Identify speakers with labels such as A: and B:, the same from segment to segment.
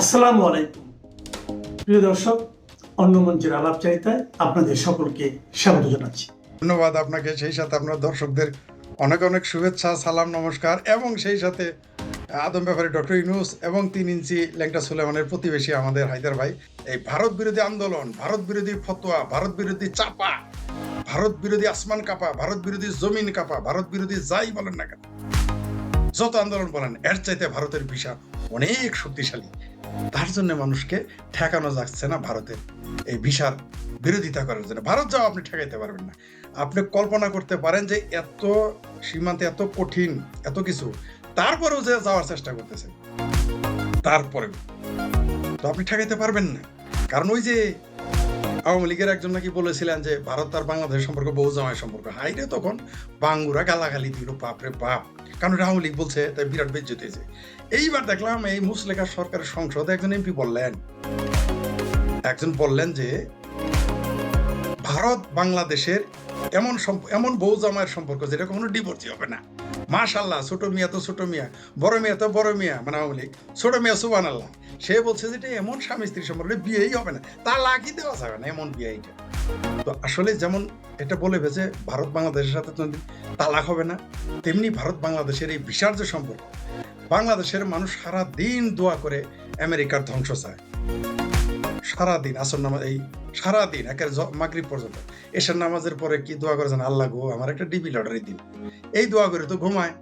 A: আসসালামু আলাইকুম প্রিয় দর্শক, অন্য মঞ্চের আলাপচারিতায় আপনাদের সকলকে স্বাগত জানাচ্ছি।
B: ধন্যবাদ আপনাকে, সেই সাথে আপনার দর্শকদের অনেক অনেক শুভেচ্ছা, সালাম, নমস্কার। এবং সেই সাথে আদম ব্যাপারী ডক্টর ইউনূস এবং 3 ইঞ্চি ল্যাংটা সুলেমানের প্রতিবেশী আমাদের হায়দার ভাই এই ভারত বিরোধী আন্দোলন, ভারত বিরোধী ফতোয়া, ভারত বিরোধী চাপা, ভারত বিরোধী আসমান কাপা, ভারত বিরোধী জমিন কাপা, ভারত বিরোধী যাই বলেন না কেন, যত আন্দোলন বলেন, এর চাইতে ভারতের ভিসা অনেক শক্তিশালী। তার জন্য মানুষকে ঠেকানো যাচ্ছে না ভারতের এই ভিসার বিরোধিতা করার জন্য। ভারত যাও আপনি ঠেকাইতে পারবেন না। আপনি কল্পনা করতে পারেন যে এত সীমান্তে এত কঠিন এত কিছু, তারপরেও যে যাওয়ার চেষ্টা করতেছেন, তারপরেও তো আপনি ঠেকাইতে পারবেন না। কারণ ওই যে আওয়ামী লীগের একজন নাকি বলেছিলেন যে ভারত আর বাংলাদেশের সম্পর্ক বহু জামাই সম্পর্ক। হাইরে তখন বাঙ্গুরা গালাগালি দিল, বাপরে বাপ, কারণ আওয়ামী লীগ বলছে, তাই বিরাট বেজ্জতি হয়েছে। এইবার দেখলাম এই মুসলেখা সরকারের সংসদে একজন এমপি বললেন যে ভারত বাংলাদেশের এমন বউ জামাইয়ের সম্পর্ক যেটা কখনো ডিভোর্সই হবে না। মাশাআল্লাহ, ছোট মিয়া তো ছোট মিয়া, বড় মিয়া তো বড় মিয়া, মানে আওয়ামী লীগ, ছোট মিয়া সুবহানাল্লাহ। সে বলছে যে এমন স্বামী স্ত্রী সম্পর্ক বিয়েই হবে না, তা লাগি দেওয়া যাবে না, এমন বিয়ে এইটা। তো আসলে যেমন এটা বলে ভেজে ভারত বাংলাদেশের সাথে তালাক হবে না, তেমনি ভারত বাংলাদেশের এই ভিসার যে সম্পর্ক, বাংলাদেশের মানুষ সারা দিন দোয়া করে আমেরিকার ধ্বংস চায়। সারাদিন আসর নামাজ, এই সারাদিন একের মাগরিব পর্যন্ত এশার নামাজের পরে কি দোয়া করেছেন, আল্লাহ গো আমার একটা ডিবি লটারি দিন, এই দোয়া করে তো ঘুমায়।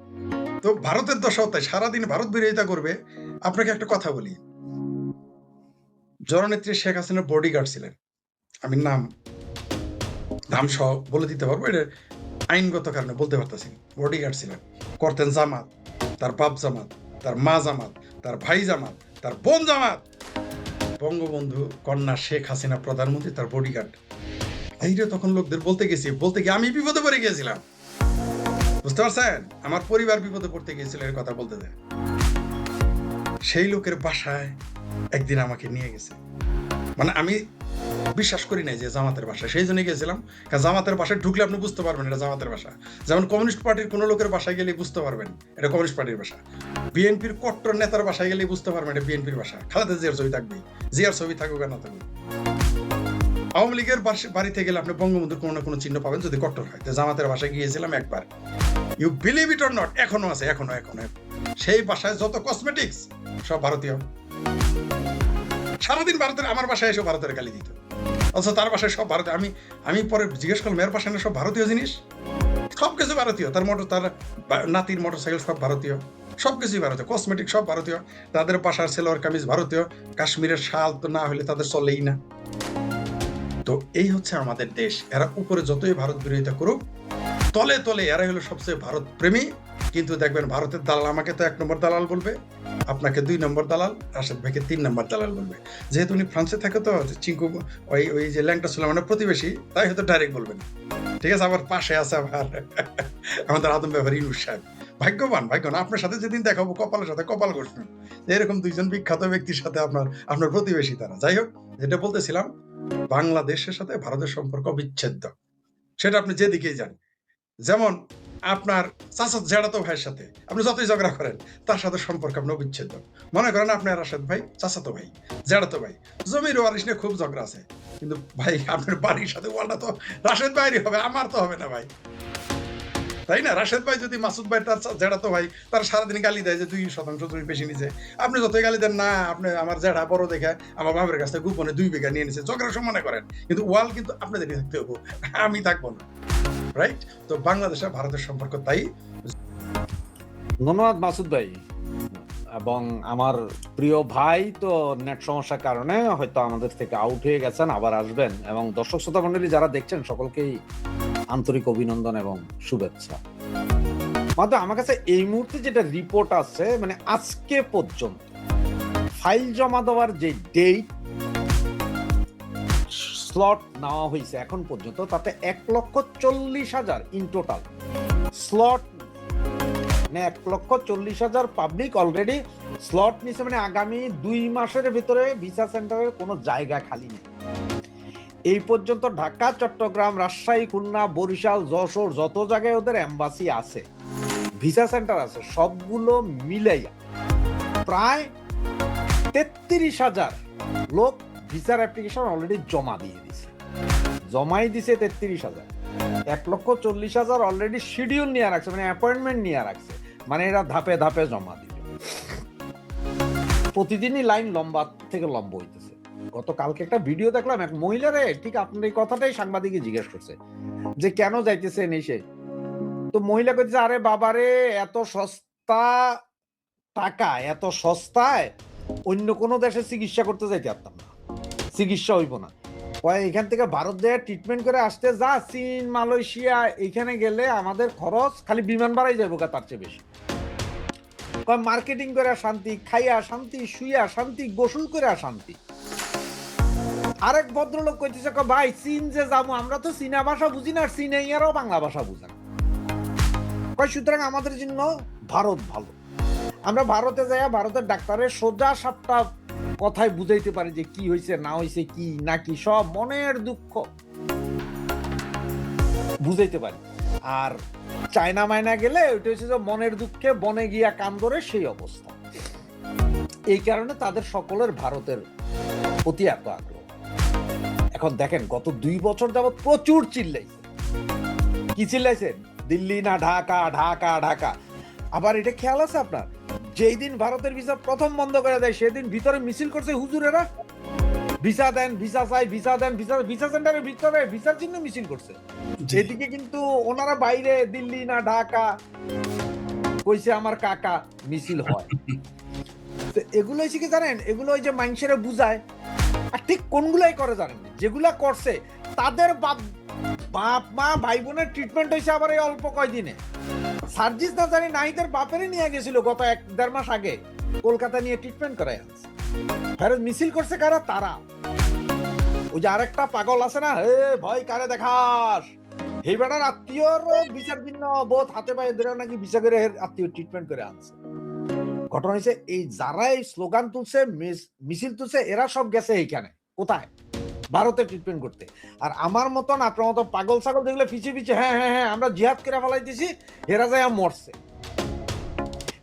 B: তো ভারতের দশাও তাই, সারাদিন ভারত বিরোধিতা করবে। আপনাকে একটা কথা বলি, জননেত্রী শেখ হাসিনার বডিগার্ড ছিলেন, আমি নাম সহ বলে দিতে পারবো, এটা আইনগত কারণে বলতে পারতেছি। বডিগার্ড ছিলেন, করতেন জামাত, তার বাপ জামাত, তার মা জামাত, তার ভাই জামাত, তার বোন জামাত। বঙ্গবন্ধু কন্যা শেখ হাসিনা প্রধানমন্ত্রী, তার বডিগার্ড। এইটা তখন লোকদের বলতে গিয়ে আমি বিপদে পড়ে গিয়েছিলাম, বুঝতে পারছেন? আমার পরিবার বিপদে পড়তে গিয়েছিল, এর কথা বলতে দেয়। সেই লোকের বাসায় একদিন আমাকে নিয়ে গেছে, মানে আমি বিশ্বাস করি নাই যে জামাতের বাসা, সেই জন্য গেছিলাম। কারণ জামাতের বাসায় ঢুকলে আপনি বুঝতে পারবেন এটা জামাতের বাসা। যেমন কমিউনিস্ট পার্টির কোনো লোকের বাসায় গেলে বুঝতে পারবেন এটা কমিউনিস্ট পার্টির বাসা। বিএনপির কট্টর নেতার বাসায় গেলে বুঝতে পারবেন এটা বিএনপির বাসা। খালেদা জিয়ার ছবি থাকবে, জিয়ার ছবি থাকুক আর না থাকুক। আওয়ামী লীগের বাড়িতে গেলে আপনি বঙ্গবন্ধুর কোনো না কোনো চিহ্ন পাবেন যদি কট্টর হয়। তো জামাতের বাসায় গিয়েছিলাম একবার, you believe it or not, এখনো আছে, এখনো। সেই বাসায় যত কসমেটিক্স সব ভারতীয়। সারাদিন ভারতের, আমার বাসায় এসে ভারতের গালি দিত, অথচ তার বাসায় সব ভারতীয়। আমি পরে জিজ্ঞেস করলাম, মেয়ের বাসায় সব ভারতীয় জিনিস, সবকিছু ভারতীয়। তার নাতির মোটরসাইকেল সব ভারতীয়, সবকিছুই ভারতীয়, কসমেটিক সব ভারতীয়। তাদের বাসার সেলোয়ার কামিজ ভারতীয়, কাশ্মীরের শাল তো না হলে তাদের চলেই না। তো এই হচ্ছে আমাদের দেশ। এরা উপরে যতই ভারত বিরোধিতা করুক, তলে তলে এরাই হলো সবচেয়ে ভারত প্রেমী। কিন্তু দেখবেন ভারতের দালাল আমাকে তো 1 নম্বর দালাল বলবে, আপনাকে 2 নম্বর দালাল, রাশেদ ভাইকে 3 নম্বর দালাল বলবে। যেহেতু উনি ফ্রান্সে থাকে, তো চিঙ্কু ওই যে ল্যাংটা সুলেমানের প্রতিবেশী, তাই হয়তো ডাইরেক্ট বলবেন, ঠিক আছে? আবার পাশে আছে আবার আমাদের আদম ব্যাপারী ইউনূস সাহেব। ভাগ্যবান আপনার সাথে যেদিন দেখাবো, কপালের সাথে কপাল ঘষবেন, এরকম 2জন বিখ্যাত ব্যক্তির সাথে আপনার প্রতিবেশী তারা। যাই হোক, যেটা বলতেছিলাম, বাংলাদেশের সাথে ভারতের সম্পর্ক বিচ্ছেদ্য, সেটা আপনি যেদিকেই যান। যেমন আপনার চাচাতো জ্যাঠাতো ভাইয়ের সাথে আপনি যতই ঝগড়া করেন, তার সাথে সম্পর্ক আপনার বিচ্ছেদ্য। মনে করেন আপনার রাশেদ ভাই চাচাতো ভাই, জ্যাঠাতো ভাই, জমির ওয়ারিশ নিয়ে খুব ঝগড়া আছে, কিন্তু ভাই আপনার বাড়ির সাথে ওয়ালটা তো রাশেদ ভাইয়েরই হবে, আমার তো হবে না ভাই, তাই না? রাশেদ ভাই যদি মাসুদ ভাই তার জ্যাঠাতো ভাই, তার সারাদিন গালি দেয় যে 2% জমি বেশি নিছে, আপনি যতই গালি দেন, না আপনি আমার জ্যাঠা বড় দেখে আমার বাপের কাছ থেকে গোপনে 2 বিঘা নিয়ে নিছে, ঝগড়া সমানে করেন, কিন্তু ওয়াল কিন্তু আপনাদেরই থাকতে হবো, আমি থাকবো না, রাইট? তো বাংলাদেশ আর ভারতের সম্পর্ক তাই।
C: ধন্যবাদ মাসুদ ভাই। এবং আমার প্রিয় ভাই তো নেট সমস্যার কারণে হয়তো আমাদের থেকে আউট হয়ে গেছেন, আবার আসবেন। এবং দর্শক শ্রোতা মণ্ডলী যারা দেখছেন, সকলকেই আন্তরিক অভিনন্দন এবং শুভেচ্ছা। মাত্র আমার কাছে এই মুহূর্তে যেটা রিপোর্ট আছে, মানে আজকে পর্যন্ত ফাইল জমা দেওয়ার যে ডেট স্লট নেওয়া হয়েছে এখন পর্যন্ত, তাতে 1,40,000 ইন টোটাল স্লট, মানে 1,40,000 পাবলিক অলরেডি স্লট নিছে। মানে আগামী 2 মাসের ভিতরে ভিসা সেন্টারের কোনো জায়গা খালি নেই। এই পর্যন্ত ঢাকা, চট্টগ্রাম, রাজশাহী, খুলনা, বরিশাল, যশোর, যত জায়গায় ওদের এম্বাসি আছে, ভিসা সেন্টার আছে, সবগুলো মিলাইয়া প্রায় 33,000 লোক ভিসার অ্যাপ্লিকেশন অলরেডি জমা দিয়ে দিছে, জমাই দিছে 33,000। 1,40,000 অলরেডি শিডিউল নিয়ে রাখছে, মানে অ্যাপয়েন্টমেন্ট নিয়ে রাখছে, মানে এরা ধাপে ধাপে জমা দিবে। প্রতিদিনই লাইন লম্বা থেকে লম্বা হইতেছে। গতকালকে একটা ভিডিও দেখলাম, এক মহিলারে ঠিক আপনার এই কথাটাই সাংবাদিকে জিজ্ঞেস করছে যে কেন যাইতেছেন এসে, তো মহিলা কইছে আরে বাবারে এত সস্তা টাকা, এত সস্তায় অন্য কোনো দেশে চিকিৎসা করতে যাইতে পারতাম না, চিকিৎসা হইব না। এখান থেকে ভারত যায় ট্রিটমেন্ট করে আসতে যা চীন মালয়েশিয়া এখানে গেলে আমাদের খরচ খালি বিমান ভাড়াই যাবো তার চেয়ে বেশি। মার্কেটিং করে শান্তি, খাইয়া শান্তি, শুইয়া শান্তি, গোসল করে শান্তি। আরেক ভদ্রলোক কইতেছে ভাই চীন যে যাবো, আমরা তো চীনা ভাষা বুঝি না, আর চীনাইয়ারাও বাংলা ভাষা বুঝে না। সুতরাং আমাদের জন্য ভারত ভালো, আমরা ভারতে যাই, ভারতের ডাক্তারের সোজা সাপটা কথায় বুঝাইতে পারি যে কি হয়েছে না হয়েছে, কি নাকি সব মনের দুঃখ বুঝাইতে পারি। আর চায়না মায়না গেলে ওইটা হচ্ছে যে মনের দুঃখে বনে গিয়া কান ধরে সেই অবস্থা। এই কারণে তাদের সকলের ভারতের প্রতি এত আগ্রহ। এখন দেখেন গত 2 বছর যাবত প্রচুর চিল্লাইছে। কি চিল্লাইছেন? দিল্লি না ঢাকা, ঢাকা ঢাকা। আবার এটা খেয়াল আছে আপনার, যেই দিন ভারতের ভিসা প্রথম বন্ধ করে দেয় সেদিন ভিতরে মিছিল করছে হুজুরেরা, ভিসা দেন, ভিসা চাই, ভিসা দেন, ভিসা, ভিসা সেন্টারের ভিতরে ভিসার জন্য মিছিল করছে। এদিকে কিন্তু ওনারা বাইরে দিল্লি না ঢাকা কইছে আমার কাকা মিছিল হয়। এগুলো হচ্ছে কি জানেন, এগুলো ওই যে মানুষেরা বুঝায়, আর ঠিক কোনগুলাই করে জানেন, যেগুলা করছে তাদের বাপ মা ভাই বোনের ট্রিটমেন্ট হয়েছে আবার এই অল্প কয়দিনে। সার্জিস না জানি নাহিদের বাপেরই নিয়ে গেছিল গত 1-1.5 মাস আগে, কলকাতা নিয়ে ট্রিটমেন্ট করাই আনছে। ফেরত মিছিল করছে কারা? তারা। ওই যে আরেকটা পাগল আছে না, হে ভয় কারে দেখাস, এই বেটার আত্মীয়র বিচার ভিন্ন বোধ হাতে পায়ে ধরে নাকি বিচার করে আত্মীয় ট্রিটমেন্ট করে আনছে। ঘটনা হয়েছে এই যারা এই স্লোগান তুলছে, মিছিল তুলছে, এরা সব গেছে এইখানে কোথায়? ভারতে ট্রিটমেন্ট করতে। আর আমার মতন আপনার মতো পাগল ছাগল দেখলে ফিচে ফিচে হ্যাঁ হ্যাঁ হ্যাঁ আমরা জিহাদ করে ফেলাইতেছি, হেরা যায় মরছে,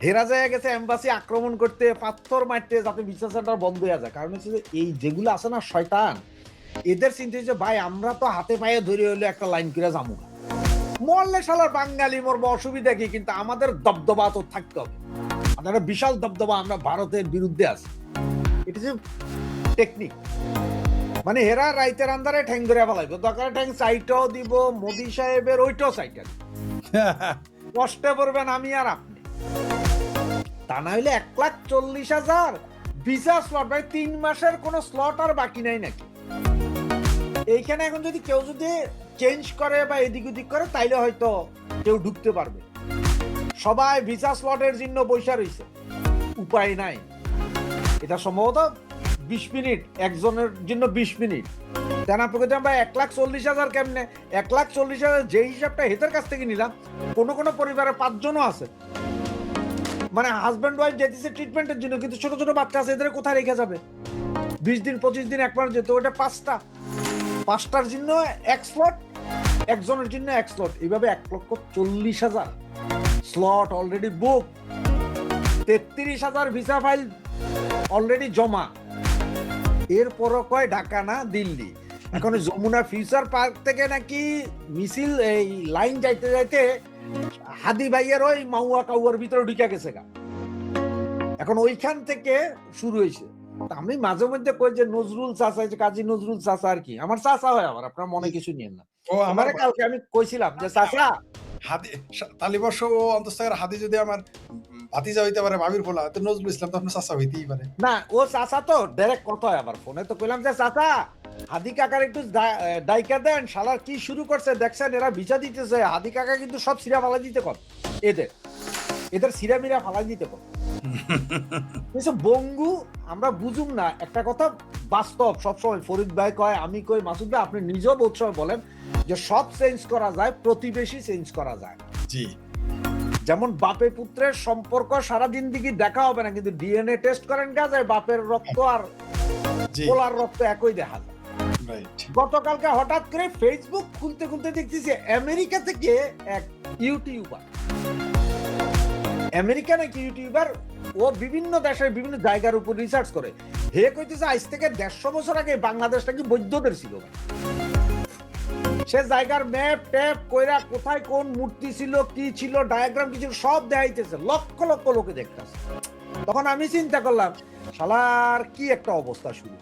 C: হেরা যায় গেছে এম্বাসি আক্রমণ করতে, পাথর মারতে, যাতে ভিসা সেন্টার বন্ধ হয়ে যায়। কারণ হচ্ছে যে এই যেগুলো আছে না শয়তান, এদের চিন্তা হচ্ছে ভাই আমরা তো হাতে পায়ে ধরে হইলে একটা লাইন করে যাবো, মরলে শালার বাঙালি মরবো, অসুবিধা কি, কিন্তু আমাদের দবদবা তো থাকতে হবে। আমাদের বিশাল দবদবা, আমরা ভারতের বিরুদ্ধে আছি। এটা যে টেকনিক, মানে হেরা রাইতের আন্দারে ঠ্যাং ধরে ফেলাইব, দরকার ঠ্যাং সাইটও দিব, মোদি সাহেবের ওইটাও সাইটে কষ্টে পড়বেন আমি আর আপনি। তা না হইলে 1,40,000 ভিসা স্লট, ভাই 3 মাসের কোন স্লট আর বাকি নাই নাকি? এইখানে এখন যদি কেউ যদি চেঞ্জ করে বা এদিক ওদিক করে তাইলে হয়তো কেউ ঢুকতে পারবে। সবাই ভিসা স্লটের জন্য বৈশা রয়েছে, উপায় নাই। এটা সম্ভবত 20 মিনিট, একজনের জন্য 20 মিনিট। কেন আপনাকে আমরা 1,40,000 কেমনে? 1,40,000 যে হিসাবটা হেতের কাছ থেকে নিলাম, কোনো কোনো পরিবারে 5 জনও আছে, মানে হাজব্যান্ড ওয়াইফ যেতেছে ট্রিটমেন্টের জন্য, কিন্তু ছোট ছোট বাচ্চা আছে, এদের কোথায় রেখে যাবে? 20 দিন 25 দিন একবার যেত, ওটা 5টার জন্য 1 স্লট, একজনের জন্য 1 স্লট, এইভাবে 1,40,000 slot already book, 33,000 visa file already জমা। এরপরও কয় ঢাকা না দিল্লি। এখন যমুনা ফিউচার পার্ক থেকে নাকি মিছিল এই লাইন যাইতে যাইতে হাদি ভাইয়ের ওই মাউয়া কাউয়ার ভিতরে ঢুকে গেছে গা। এখন ওইখান থেকে শুরু হয়েছে। আমি মাঝে মধ্যে কই যে নজরুল চাচা, কাজী নজরুল চাচা আর কি, আমার চাচা হয়, আমার আপনার মনে কিছু নিয়েন না।
B: ও আমার
C: কালকে আমি কইছিলাম যে চাচা
B: হাদি তালিবর্ষ ও অন্তস্থায়ের হাদি যদি আমার ভাতিজা হইতে পারে, ভাবির ফোলা, তো নজরুল ইসলাম তো আপনার চাচা হইতেই পারে
C: না। ও চাচা তো ডাইরেক্ট কথা হয়, আবার ফোনে তো কইলাম যে চাচা হাদি কাকার একটু ডাইকা দেন, শালার কি শুরু করছে দেখছেন, এরা ভিসা দিতেছে। হাদি কাকা কিন্তু সব সিরা ফালাই দিতে কর, এদের সিরা মিরা ফালাই দিতে কর। বঙ্গু আমরা বুঝুম না একটা কথা, বাস্তব সবসময় ফরিদ ভাই কয়, আমি কই, মাসুদ ভাই আপনি নিজেও বোধ বলেন যে সব চেঞ্জ করা যায়, প্রতিবেশী চেঞ্জ করা যায়।
B: জি,
C: যেমন বাপে পুত্রের সম্পর্ক সারাদিন দিকে দেখা হবে না, কিন্তু ডিএনএ টেস্ট করেন কাজে বাপের রক্ত আর পোলার রক্ত একই দেখা যায়। গতকালকে হঠাৎ করে ফেসবুক খুলতে খুলতে দেখতেছি আমেরিকা থেকে এক ইউটিউবার আমেরিকান এক ইউটিউবার, ও বিভিন্ন দেশের বিভিন্ন জায়গার উপর রিসার্চ করে, হে কইতেছে আজ থেকে 150 বছর আগে বাংলাদেশটা কি বৌদ্ধদের ছিল। সে জায়গার ম্যাপ ট্যাপ কইরা কোথায় কোন মূর্তি ছিল, কি ছিল, ডায়াগ্রাম কি ছিল সব দেখাইতেছে, লক্ষ লক্ষ লোকে দেখতেছে। তখন আমি চিন্তা করলাম, শালার কি একটা অবস্থা শুরু,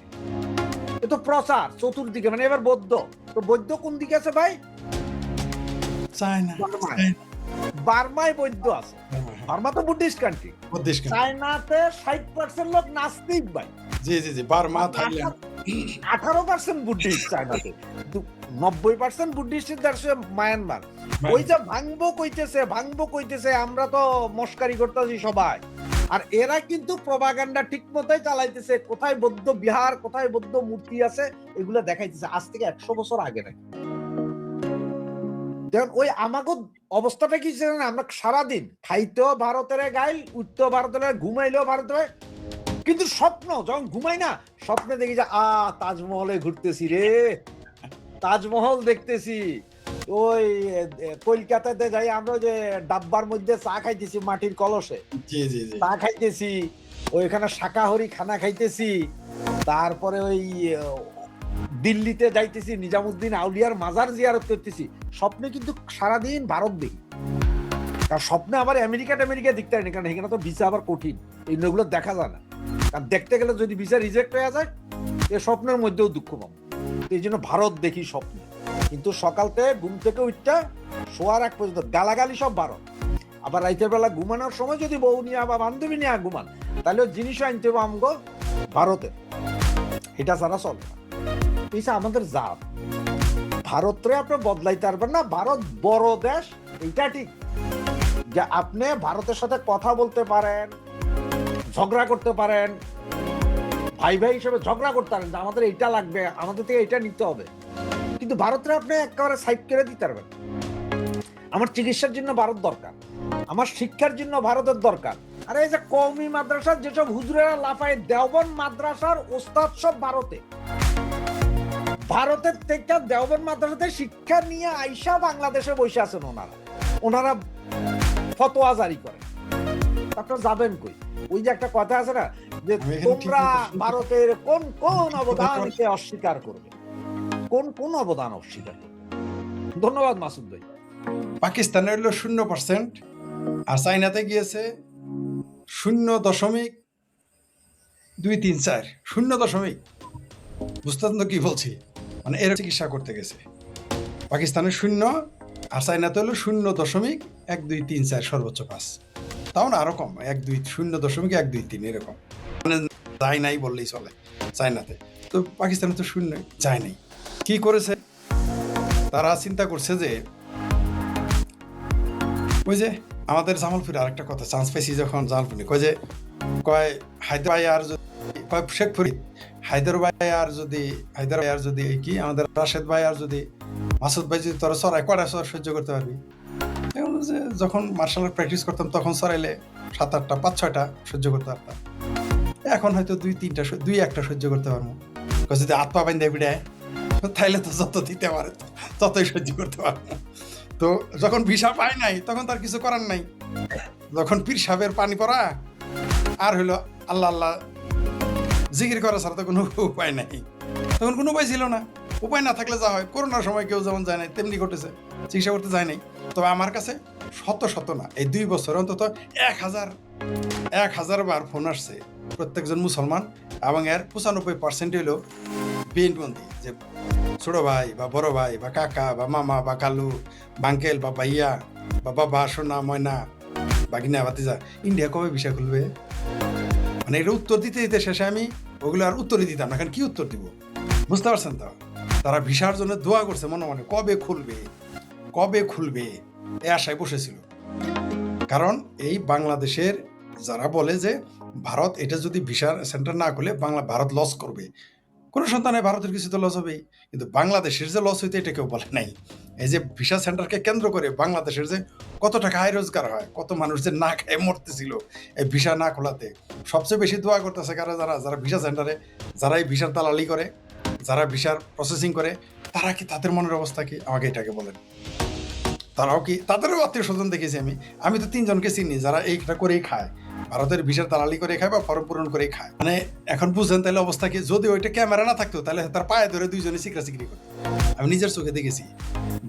C: এ তো প্রচার চতুর্দিকে, মানে এবার বৌদ্ধ, তো বৌদ্ধ কোন দিকে আছে ভাই?
B: চায়না,
C: বার্মায় বৌদ্ধ আছে। বার্মা তো বুদ্ধিস্ট কান্ট্রি। চায়নাতে 60% লোক নাস্তিক ভাই।
B: জি জি জি, বার্মা, থাইল্যান্ড
C: 18% বুদ্ধিস্ট চায়নাতে, 90% বুদ্ধিস্ট দেশে মায়ানমার। ওই যে ভাঙবো কইতেছে, আমরা তো মস্কারি করতেছি সবাই, আর এরা কিন্তু প্রপাগান্ডা ঠিক মতোই চালাইতেছে, কোথায় বৌদ্ধ বিহার, কোথায় বৌদ্ধ মূর্তি আছে এগুলো দেখাইতেছে আজ থেকে 100 বছর আগে নাকি। দেখুন ওই আমাকে অবস্থাটা কি ছিল না, আমরা সারাদিন খাইতেও ভারতের গাইল, উঠতেও ভারতের, ঘুমাইলেও ভারতের, কিন্তু স্বপ্ন যখন ঘুমাই না, স্বপ্নে দেখি যে তাজমহলে ঘুরতেছি রে, তাজমহল দেখতেছি। ওই কলকাতাতে যাই আমরা যে ডাব্বার মধ্যে চা খাইতেছি মাটির কলসে,
B: জি জি জি,
C: চা খাইতেছি, ওইখানে শাকাহারি খানা খাইতেছি, তারপরে ওই দিল্লিতে যাইতেছি নিজামুদ্দিন আউলিয়ার মাজার জিয়ারত করতেছি। স্বপ্নে কিন্তু সারাদিন ভারত দেখি, কারণ স্বপ্নে আবার আমেরিকা দেখতে হয় না, কারণ এখানে তো ভিসা আবার কঠিন, এইগুলো দেখা যায় না। কারণ দেখতে গেলে যদি ভিসা রিজেক্ট হয়ে যায়, এ স্বপ্নের মধ্যেও দুঃখ পাবো, এই জন্য ভারত দেখি স্বপ্নে। কিন্তু সকালতে ঘুম থেকে উঠটা শোয়ার এক পর্যন্ত গালাগালি সব ভারত। আবার রাইতের বেলা ঘুমানোর সময় যদি বউ নিয়ে বা বান্ধবী নিয়ে ঘুমান, তাহলে জিনিসও আনতে হবে আমগো ভারতে, এটা ছাড়া চলবে না। এইটা আমাদের জাত, ভারতরে আপনি বদলাইতে পারবেন না। ভারত বড় দেশ, এটা ঠিক যে আপনি ভারতের সাথে কথা বলতে পারেন, ঝগড়া করতে পারেন, ভাই ভাই হিসেবে ঝগড়া করতে পারেন যে আমাদের এইটা লাগবে, আমাদের থেকে এটা নিতে হবে, কিন্তু ভারতরে আপনি একেবারে সাইড করে দিতে পারবেন। আমার চিকিৎসার জন্য ভারত দরকার, আমার শিক্ষার জন্য ভারতের দরকার। আরে এই যে কওমি মাদ্রাসার যেসব হুজুরেরা লাফায়, দেওবন্দ মাদ্রাসার ওস্তাদ সব ভারতে, ভারতের থেকে দেওবন্দ মাদ্রাসাতে শিক্ষা নিয়ে আইসা বাংলাদেশে বসে আছেন ওনারা ফতোয়া জারি করে। আপনারা যাবেন কই? ওই যে একটা কথা আছে না যে তোমরা ভারতের কোন কোন অবদানকে অস্বীকার করবে, কোন অবদান অস্বীকার করবে? ধন্যবাদ মাসুদ ভাই।
B: পাকিস্তানে হলো 0%, আর চাইনাতে গিয়েছে 0.234, 0. বুঝতে তো কি বলছি, মানে এর চিকিৎসা করতে গেছে। পাকিস্তানের 0 আর চাইনাতে হলো 0.1234 সর্বোচ্চ পাস, তাও না আরো কম, 0.123 এরকম, মানে যায় নাই বললেই চলে চাইনাতে। তো পাকিস্তানে তো 0 যায় নাই। কি করেছে তারা? চিন্তা করছে যে ওই যে আমাদের জামালপুরে আরেকটা কথা, চান্স পেয়েছি যখন জামালপুরে কয় হায়দার ভাই আর যদি শেখ ফরিদ, হায়দার ভাই আর যদি কি আমাদের রাশেদ ভাই আর যদি মাসুদ ভাই যদি তোরা চড়াই, কয়টা চর সহ্য করতে পারবি? যখন মার্শাল আর্ট প্র্যাকটিস করতাম তখন চড়াইলে 7-8টা 5-6টা সহ্য করতে পারতাম, এখন হয়তো 2-1টা সহ্য করতে পারবো। যদি হাত পা বাইন্দা বিড়ায় তাইলে তো যত দিতে পারে ততই সহ্য করতে পারবো। তো যখন ভিসা পায় নাই তখন তার কিছু করার নাই, যখন পীর সাহেবের পানি পড়া আর হইলো আল্লাহ আল্লাহ জিকির করা ছাড়া তো কোনো উপায় নাই, তখন কোনো উপায় ছিল না। উপায় না থাকলে যা হয়, করোনার সময় কেউ যেমন যায় নাই তেমনি ঘটেছে, চিকিৎসা করতে যায় নাই। তবে আমার কাছে শত না, এই 2 বছর অন্তত 1000 বার ফোন আসছে প্রত্যেকজন মুসলমান, এবং এর 95% হইলো বিএনপন্থী, যে ছোট ভাই বা বড় ভাই বা কাকা বা মামা বা কালু বা আঙ্কেল বা ভাইয়া বা বাবা সোনা ময়না বাগিনা ভাতিজা, ইন্ডিয়া কবে ভিসা খুলবে? মানে এটা উত্তর দিতে দিতে শেষে আমি ওগুলো আর উত্তরই দিতাম না, কারণ কি উত্তর দিব? বুঝতে পারছেন তো? তারা ভিসার জন্য দোয়া করছে মনে মনে, কবে খুলবে এ আশায় বসেছিল। কারণ এই বাংলাদেশের যারা বলে যে ভারত এটা যদি ভিসার সেন্টার না খুলে ভারত লস করবে, কোনো সন্তানে ভারতের কিছু তো লস হবেই, কিন্তু বাংলাদেশের যে লস হইতে এটা কেউ বলে নাই। এই যে ভিসা সেন্টারকে কেন্দ্র করে বাংলাদেশের যে কত টাকা আয় রোজগার হয়, কত মানুষ যে না খেয়ে মরতেছিল এই ভিসা না খোলাতে, সবচেয়ে বেশি দোয়া করতেছে কারা? যারা ভিসা সেন্টারে, যারা এই ভিসার দালালি করে, যারা ভিসার প্রসেসিং করে, তারা কি, তাদের মনের অবস্থা কি? আমাকে এটাকে বলেন। তারাও কি তাদেরও আত্মীয় স্বজন দেখেছি আমি তো 3 জনকে চিনি যারা এইটা করেই খায়, ভারতের ভিসার দালালি করে খায় বা ফর্ম পূরণ করে খায়। মানে এখন বুঝেন তাহলে অবস্থা কি, যদি ওইটা ক্যামেরা না থাকতো তাহলে তার পায়ে ধরে 2 জনে চিকরাচিকরি করে। আমি নিজের চোখে দেখেছি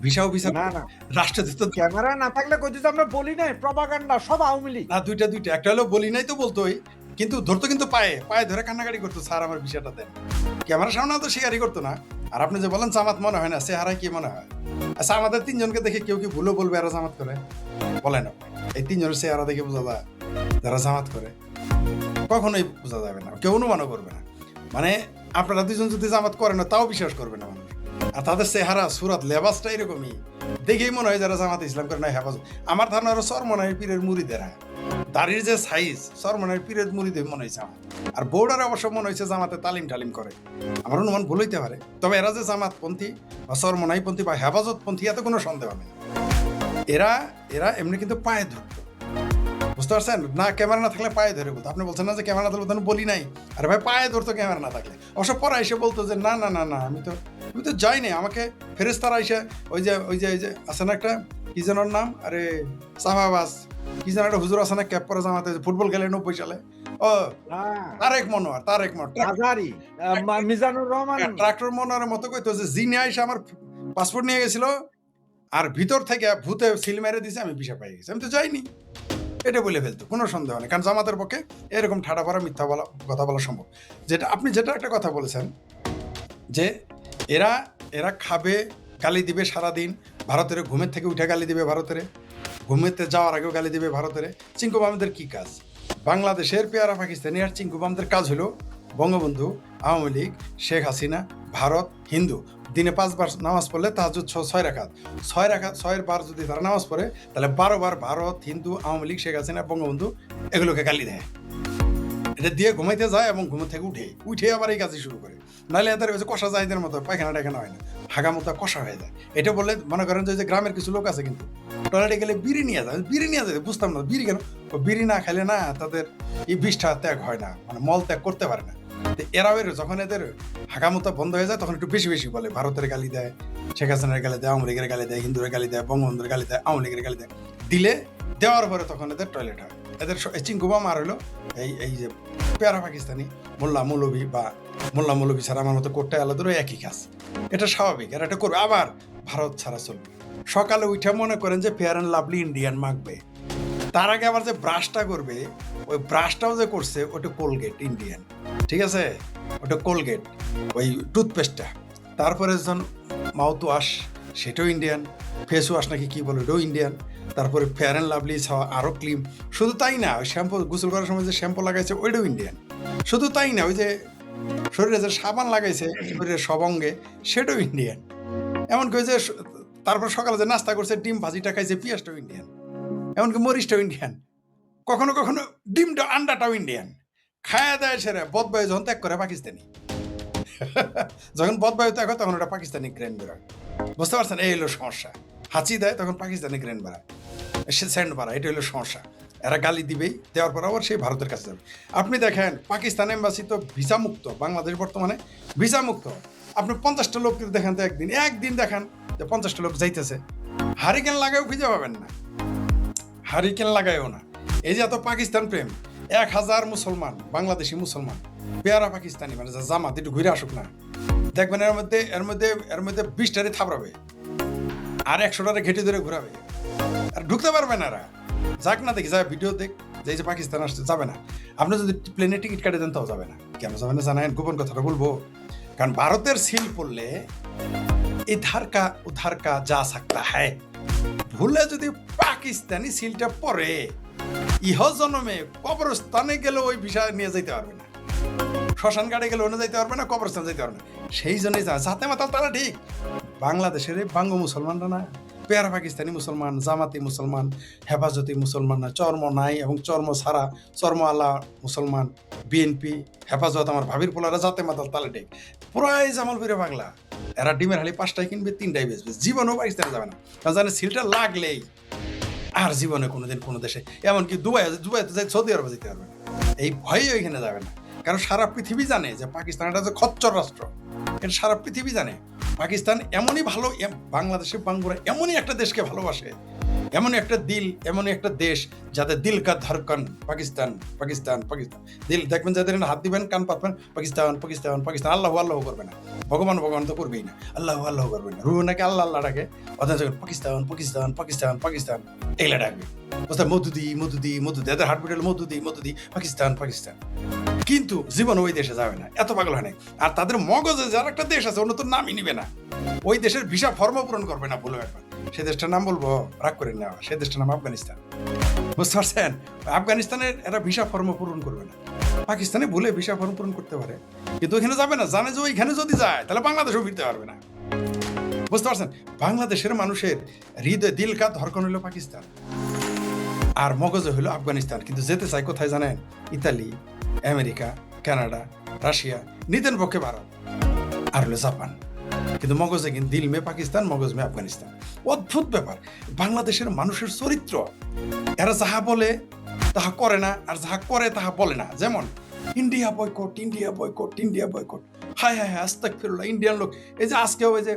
B: ভিসা
C: না না
B: রাষ্ট্রদূত
C: ক্যামেরা না থাকলে কইতে আমরা বলি নাই প্রপাগান্ডা সব আওয়ামী লীগ।
B: না, দুইটা একটা হলো বলি নাই তো বলতোই, কিন্তু ধরতো কিন্তু পায়ে ধরে কান্নাকাটি করতো, স্যার আমার ভিসাটা দেন। ক্যামেরার সামনে তো স্বীকারই করতো না। আর আপনি যে বলেন জামাত মনে হয় না, চেহারায় কি মনে হয়? আচ্ছা, আমাদের 3 জনকে দেখে কেউ কি ভুলও বলবে এরা জামাত করে? বলেন এই 3 জনের চেহারা দেখে বোঝা যায় যারা জামাত করে? কখনোই বোঝা যাবে না, কেউ অনুমানও করবে না। মানে আপনারা 2 জন যদি জামাত করেন তাও বিশ্বাস করবে না মানুষ। আর তাদের চেহারা সুরাত লেবাসটা এরকমই, দেখেই মনে হয় যারা জামাত ইসলাম করে না হেফাজত। আমার ধারণা আরো চরমনাই পীরের মুরিদেরা, দাড়ির যে সাইজ চরমনাই পীরের মুরিদে মনে হয়েছে আমার। আর বোর্ডারে অবশ্য মনে হয়েছে জামাতে তালিম করে। আমার অনুমান ভুল হইতে পারে, তবে এরা যে জামাতপন্থী বা চরমনাইপন্থী বা হেফাজতপন্থী এত কোনো সন্দেহ নেই। এরা এমনি কিন্তু পায়ে ধরতো, বুঝতে পারছেন না? ক্যামেরা না থাকলে পায়ে ধরে বলতো। আপনি বলছেন না যে ক্যামেরা না থাকলে বলি নাই, আরে ভাই পায়ে ধরতো ক্যামেরা না থাকলে। অবশ্য পরে এসে বলতো যে না না না না আমি তো যাইনি, আমাকে ফেরেশতারা এসে ওই যে আছে না একটা কি যেন নাম, আরে সাহাবাস কি যেন একটা হুজুর আছে না ক্যাপ পরে জামাতে ফুটবল খেলে 90 সালে, ও তারেক মনোয়ার
C: আজারি মিজানুর রহমান
B: ট্রাক্টর মনোয়ারের মতো কইতো যে জিনে এসে আমার পাসপোর্ট নিয়ে গেছিল আর ভিতর থেকে ভূতে সিল মেরে দিছে, আমি ভিসা পেয়ে গেছি, আমি তো যাইনি। এটা বলে ফেলতো, কোনো সন্দেহ নেই। কারণ জামাতের পক্ষে এরকম ঠাড়া পড়া মিথ্যা কথা বলা সম্ভব। আপনি যেটা একটা কথা বলেছেন যে এরা খাবে, গালি দিবে সারাদিন, ভারতের ঘুমের থেকে উঠে গালি দিবে, ভারতের ঘুমেতে যাওয়ার আগেও গালি দিবে ভারতের। চিঙ্কু বামদের কি কাজ? বাংলাদেশের পেয়ারা পাকিস্তানি আর চিঙ্কু বামদের কাজ হলো বঙ্গবন্ধু, আওয়ামী লীগ, শেখ হাসিনা, ভারত, হিন্দু। দিনে 5 বার নামাজ পড়লে তাহাজ্জুদ 6 রাকাত, 6 বার যদি তারা নামাজ পড়ে তাহলে 12 বার ভারত, হিন্দু, আওয়ামী লীগ, শেখ হাসিনা, বঙ্গবন্ধু এগুলোকে গালি দেয়। এটা দিয়ে ঘুমাইতে যায় এবং ঘুম থেকে উঠে আবার এই কাজই শুরু করে। নাহলে এদের কষা জাহিদের মতো পায়খানা টায়খানা হয় না, হাগা মতো কষা হয়ে যায়। এটা বললে মনে করেন যে গ্রামের কিছু লোক আছে কিন্তু টয়লেটে গেলে বিড়ি নিয়ে যায়, বুঝতাম না বিড়ি কেন, বিড়ি না খেলে না তাদের এই বিষ্ঠা ত্যাগ হয় না, মানে মল ত্যাগ করতে পারে না। এরাও যখন এদের হাঁকামতা বন্ধ হয়ে যায় তখন একটু বেশি বলে, ভারতের গালি দেয়, শেখ হাসিনার গালি দেয়, আওয়ামী লীগের গালি দেয়, হিন্দুদের গালি দেয়, বঙ্গবন্ধুর গালি দেয়, আওয়ামী লীগের গালি দেয়। দেওয়ার পরে তখন এদের টয়লেট হয়। এদের চিঙ্কুবাম আর হলো এই যে পেয়ারা পাকিস্তানি মোল্লা মৌলবী ছাড়া আমার মতো করতে আলাদারও একই কাজ। এটা স্বাভাবিক, এরা এটা করবে। আবার ভারত ছাড়া চলবে। সকালে উঠে মনে করেন যে ফেয়ার অ্যান্ড লাভলি ইন্ডিয়ান মাখবে, তার আগে আবার যে ব্রাশটা করবে, ওই ব্রাশটাও যে করছে ওটা কোলগেট ইন্ডিয়ান, ঠিক আছে? ওটা কোলগেট, ওই টুথপেস্টটা। তারপরে যখন মাউথ ওয়াশ সেটাও ইন্ডিয়ান, ফেস ওয়াশ নাকি কি বলে ওটাও ইন্ডিয়ান। তারপরে ফেয়ার অ্যান্ড লাভলি আরও ক্লিম। শুধু তাই না, ওই শ্যাম্পু গোসল করার সময় যে শ্যাম্পু লাগাইছে ওইটাও ইন্ডিয়ান। শুধু তাই না, ওই যে শরীরে যে সাবান লাগাইছে শরীরের সব অঙ্গে সেটাও ইন্ডিয়ান। এমনকি ওই যে তারপর সকালে যে নাস্তা করছে ডিম ভাজিটা খাইছে পেঁয়াজটাও ইন্ডিয়ান, এমনকি মরিচটাও ইন্ডিয়ান, কখনো কখনো ডিমটা আন্ডাটাও ইন্ডিয়ান। খায়া দেয় সেরে বদবায়ু যখন ত্যাগ করে পাকিস্তানি, যখন বদবায়ু ত্যাগ হয় তখন ওটা পাকিস্তানি গ্রেন বেরোয়। বুঝতে পারছেন? এই হলো সমস্যা। হাঁচি দেয় তখন পাকিস্তানি গ্রেন বাড়ায়, স্যান্ড বাড়ায়, এটা হলো সমস্যা। এরা গালি দিবেই, দেওয়ার পর আবার সেই ভারতের কাছে যাবে। আপনি দেখেন পাকিস্তান এম্বাসি তো ভিসা মুক্ত, বাংলাদেশ বর্তমানে ভিসা মুক্ত। আপনি 50টা লোক দেখেন তো একদিন দেখান যে 50টা লোক যাইতেছে, হারিকেন লাগায়ও খুঁজে পাবেন না, হারিকেন লাগায়ও না। এই যে এত পাকিস্তান প্রেম, 1000 মুসলমান, বাংলাদেশি মুসলমান পেয়ারা পাকিস্তানি, মানে জামাত একটু ঘুরে আসুক না, দেখবেন এর মধ্যে 20টারে থাপড়াবে আর 100টারে ঘেটে ধরে ঘুরাবে, আর ঢুকতে পারবে না। এরা যাক না, দেখি যায় ভিডিও দেখ যে পাকিস্তান আসতে যাবে না। আপনি যদি প্লেনে টিকিট কাটে দেন তাও যাবে না। কেন যাবে না জানেন? গোপন কথাটা বলবো, কারণ ভারতের সিল পড়লে ইধার কা উধার কা যা সকতা হ্যায়। ভুলে যদি পাকিস্তানি সিলটা পরে ইহ জন্মে কবরস্থানে গেলে ওই ভিসা নিয়ে যেতে পারবে না, শ্মশান ঘাটে গেলে ওনে যাইতে পারবে না, কবরস্থান যাইতে পারবে না। সেই জন্যই যাতে মাতা তারা ঠিক বাংলাদেশের বাঙ্গ মুসলমানরা না, পেয়ারা পাকিস্তানি মুসলমান, জামাতি মুসলমান, হেফাজতি মুসলমান না, চর্ম নাই এবং চর্ম ছাড়া চর্ম আলা মুসলমান, বিএনপি, হেফাজত, আমার ভাবির পোলারা যাতে মাতাল তালে ঠিক পুরাই জামালপুরে বাংলা। এরা ডিমের হালি 5টাই কিনবে, 3টাই বেচবে, জীবনেও পাকিস্তানে যাবে না। কারণ জানে সিলটা লাগলেই আর জীবনে কোনোদিন কোনো দেশে, এমনকি দুবাইতে যাই, সৌদি আরবে যেতে পারবে না, এই ভয়ে ওইখানে যাবে না। কারণ সারা পৃথিবী জানে যে পাকিস্তান এটা যে খচ্চর রাষ্ট্র, এটা সারা পৃথিবী জানে। পাকিস্তান এমনই ভালো, বাংলাদেশের বাঙ্গুরা এমনই একটা দেশকে ভালোবাসে, এমনই একটা দিল, এমনই একটা দেশ যাদের দিল কা ধড়কন পাকিস্তান পাকিস্তান পাকিস্তান। দিল দেখবেন যাদের হাত দিবেন কান পাতবেন পাকিস্তান পাকিস্তান পাকিস্তান, আল্লাহ আল্লাহ করবে না, ভগবান ভগবান তো করবেই না, আল্লাহ আল্লাহ করবে না, রুহ নাকি আল্লাহ আল্লাহ ডাকে, অথচ পাকিস্তান পাকিস্তান পাকিস্তান পাকিস্তান এগুলা ডাকবে, বুঝতে মধুদি মধুদি মধুদি, এদের হার্টবিট হলো মধুদি মধুদি পাকিস্তান পাকিস্তান। কিন্তু জীবন ওই দেশে যাবে না, এত পাগল হয় না। আর তাদের মগজে যার একটা দেশ আছে অন্য তো নামই নিবে না, ওই দেশের ভিসা ফর্ম পূরণ করবে না, ভুলে একবার সে দেশটার নাম বলবো, রাগ করে নেওয়া, সে দেশটার নাম আফগানিস্তান, বুঝতে পারছেন? আফগানিস্তানের এরা ভিসা ফর্ম পূরণ করবে না, পাকিস্তানে ভুলে ভিসা ফর্ম পূরণ করতে পারে, কিন্তু ওইখানে যাবে না, জানে যে ওইখানে যদি যায় তাহলে বাংলাদেশেও ফিরতে পারবে না, বুঝতে পারছেন? বাংলাদেশের মানুষের হৃদয় দিল কা ধড়কন হলো পাকিস্তান, আর মগজে হলো আফগানিস্তান, কিন্তু যেতে চাই কোথায় জানেন? ইতালি, আমেরিকা, কানাডা, রাশিয়া, নিতেন পক্ষে ভারত, আর হলো জাপান, কিন্তু মগজে কিন্তু দিল মে পাকিস্তান, মগজ মে আফগানিস্তান। অদ্ভুত ব্যাপার বাংলাদেশের মানুষের চরিত্র, এরা যাহা বলে তাহা করে না, আর যাহা করে তাহা বলে না। যেমন India boycott, India boycott, India boycott, হায় হায় হায় আস্তাগফিরুল্লাহ, ইন্ডিয়ান লোক। এই যে আজকে ওই যে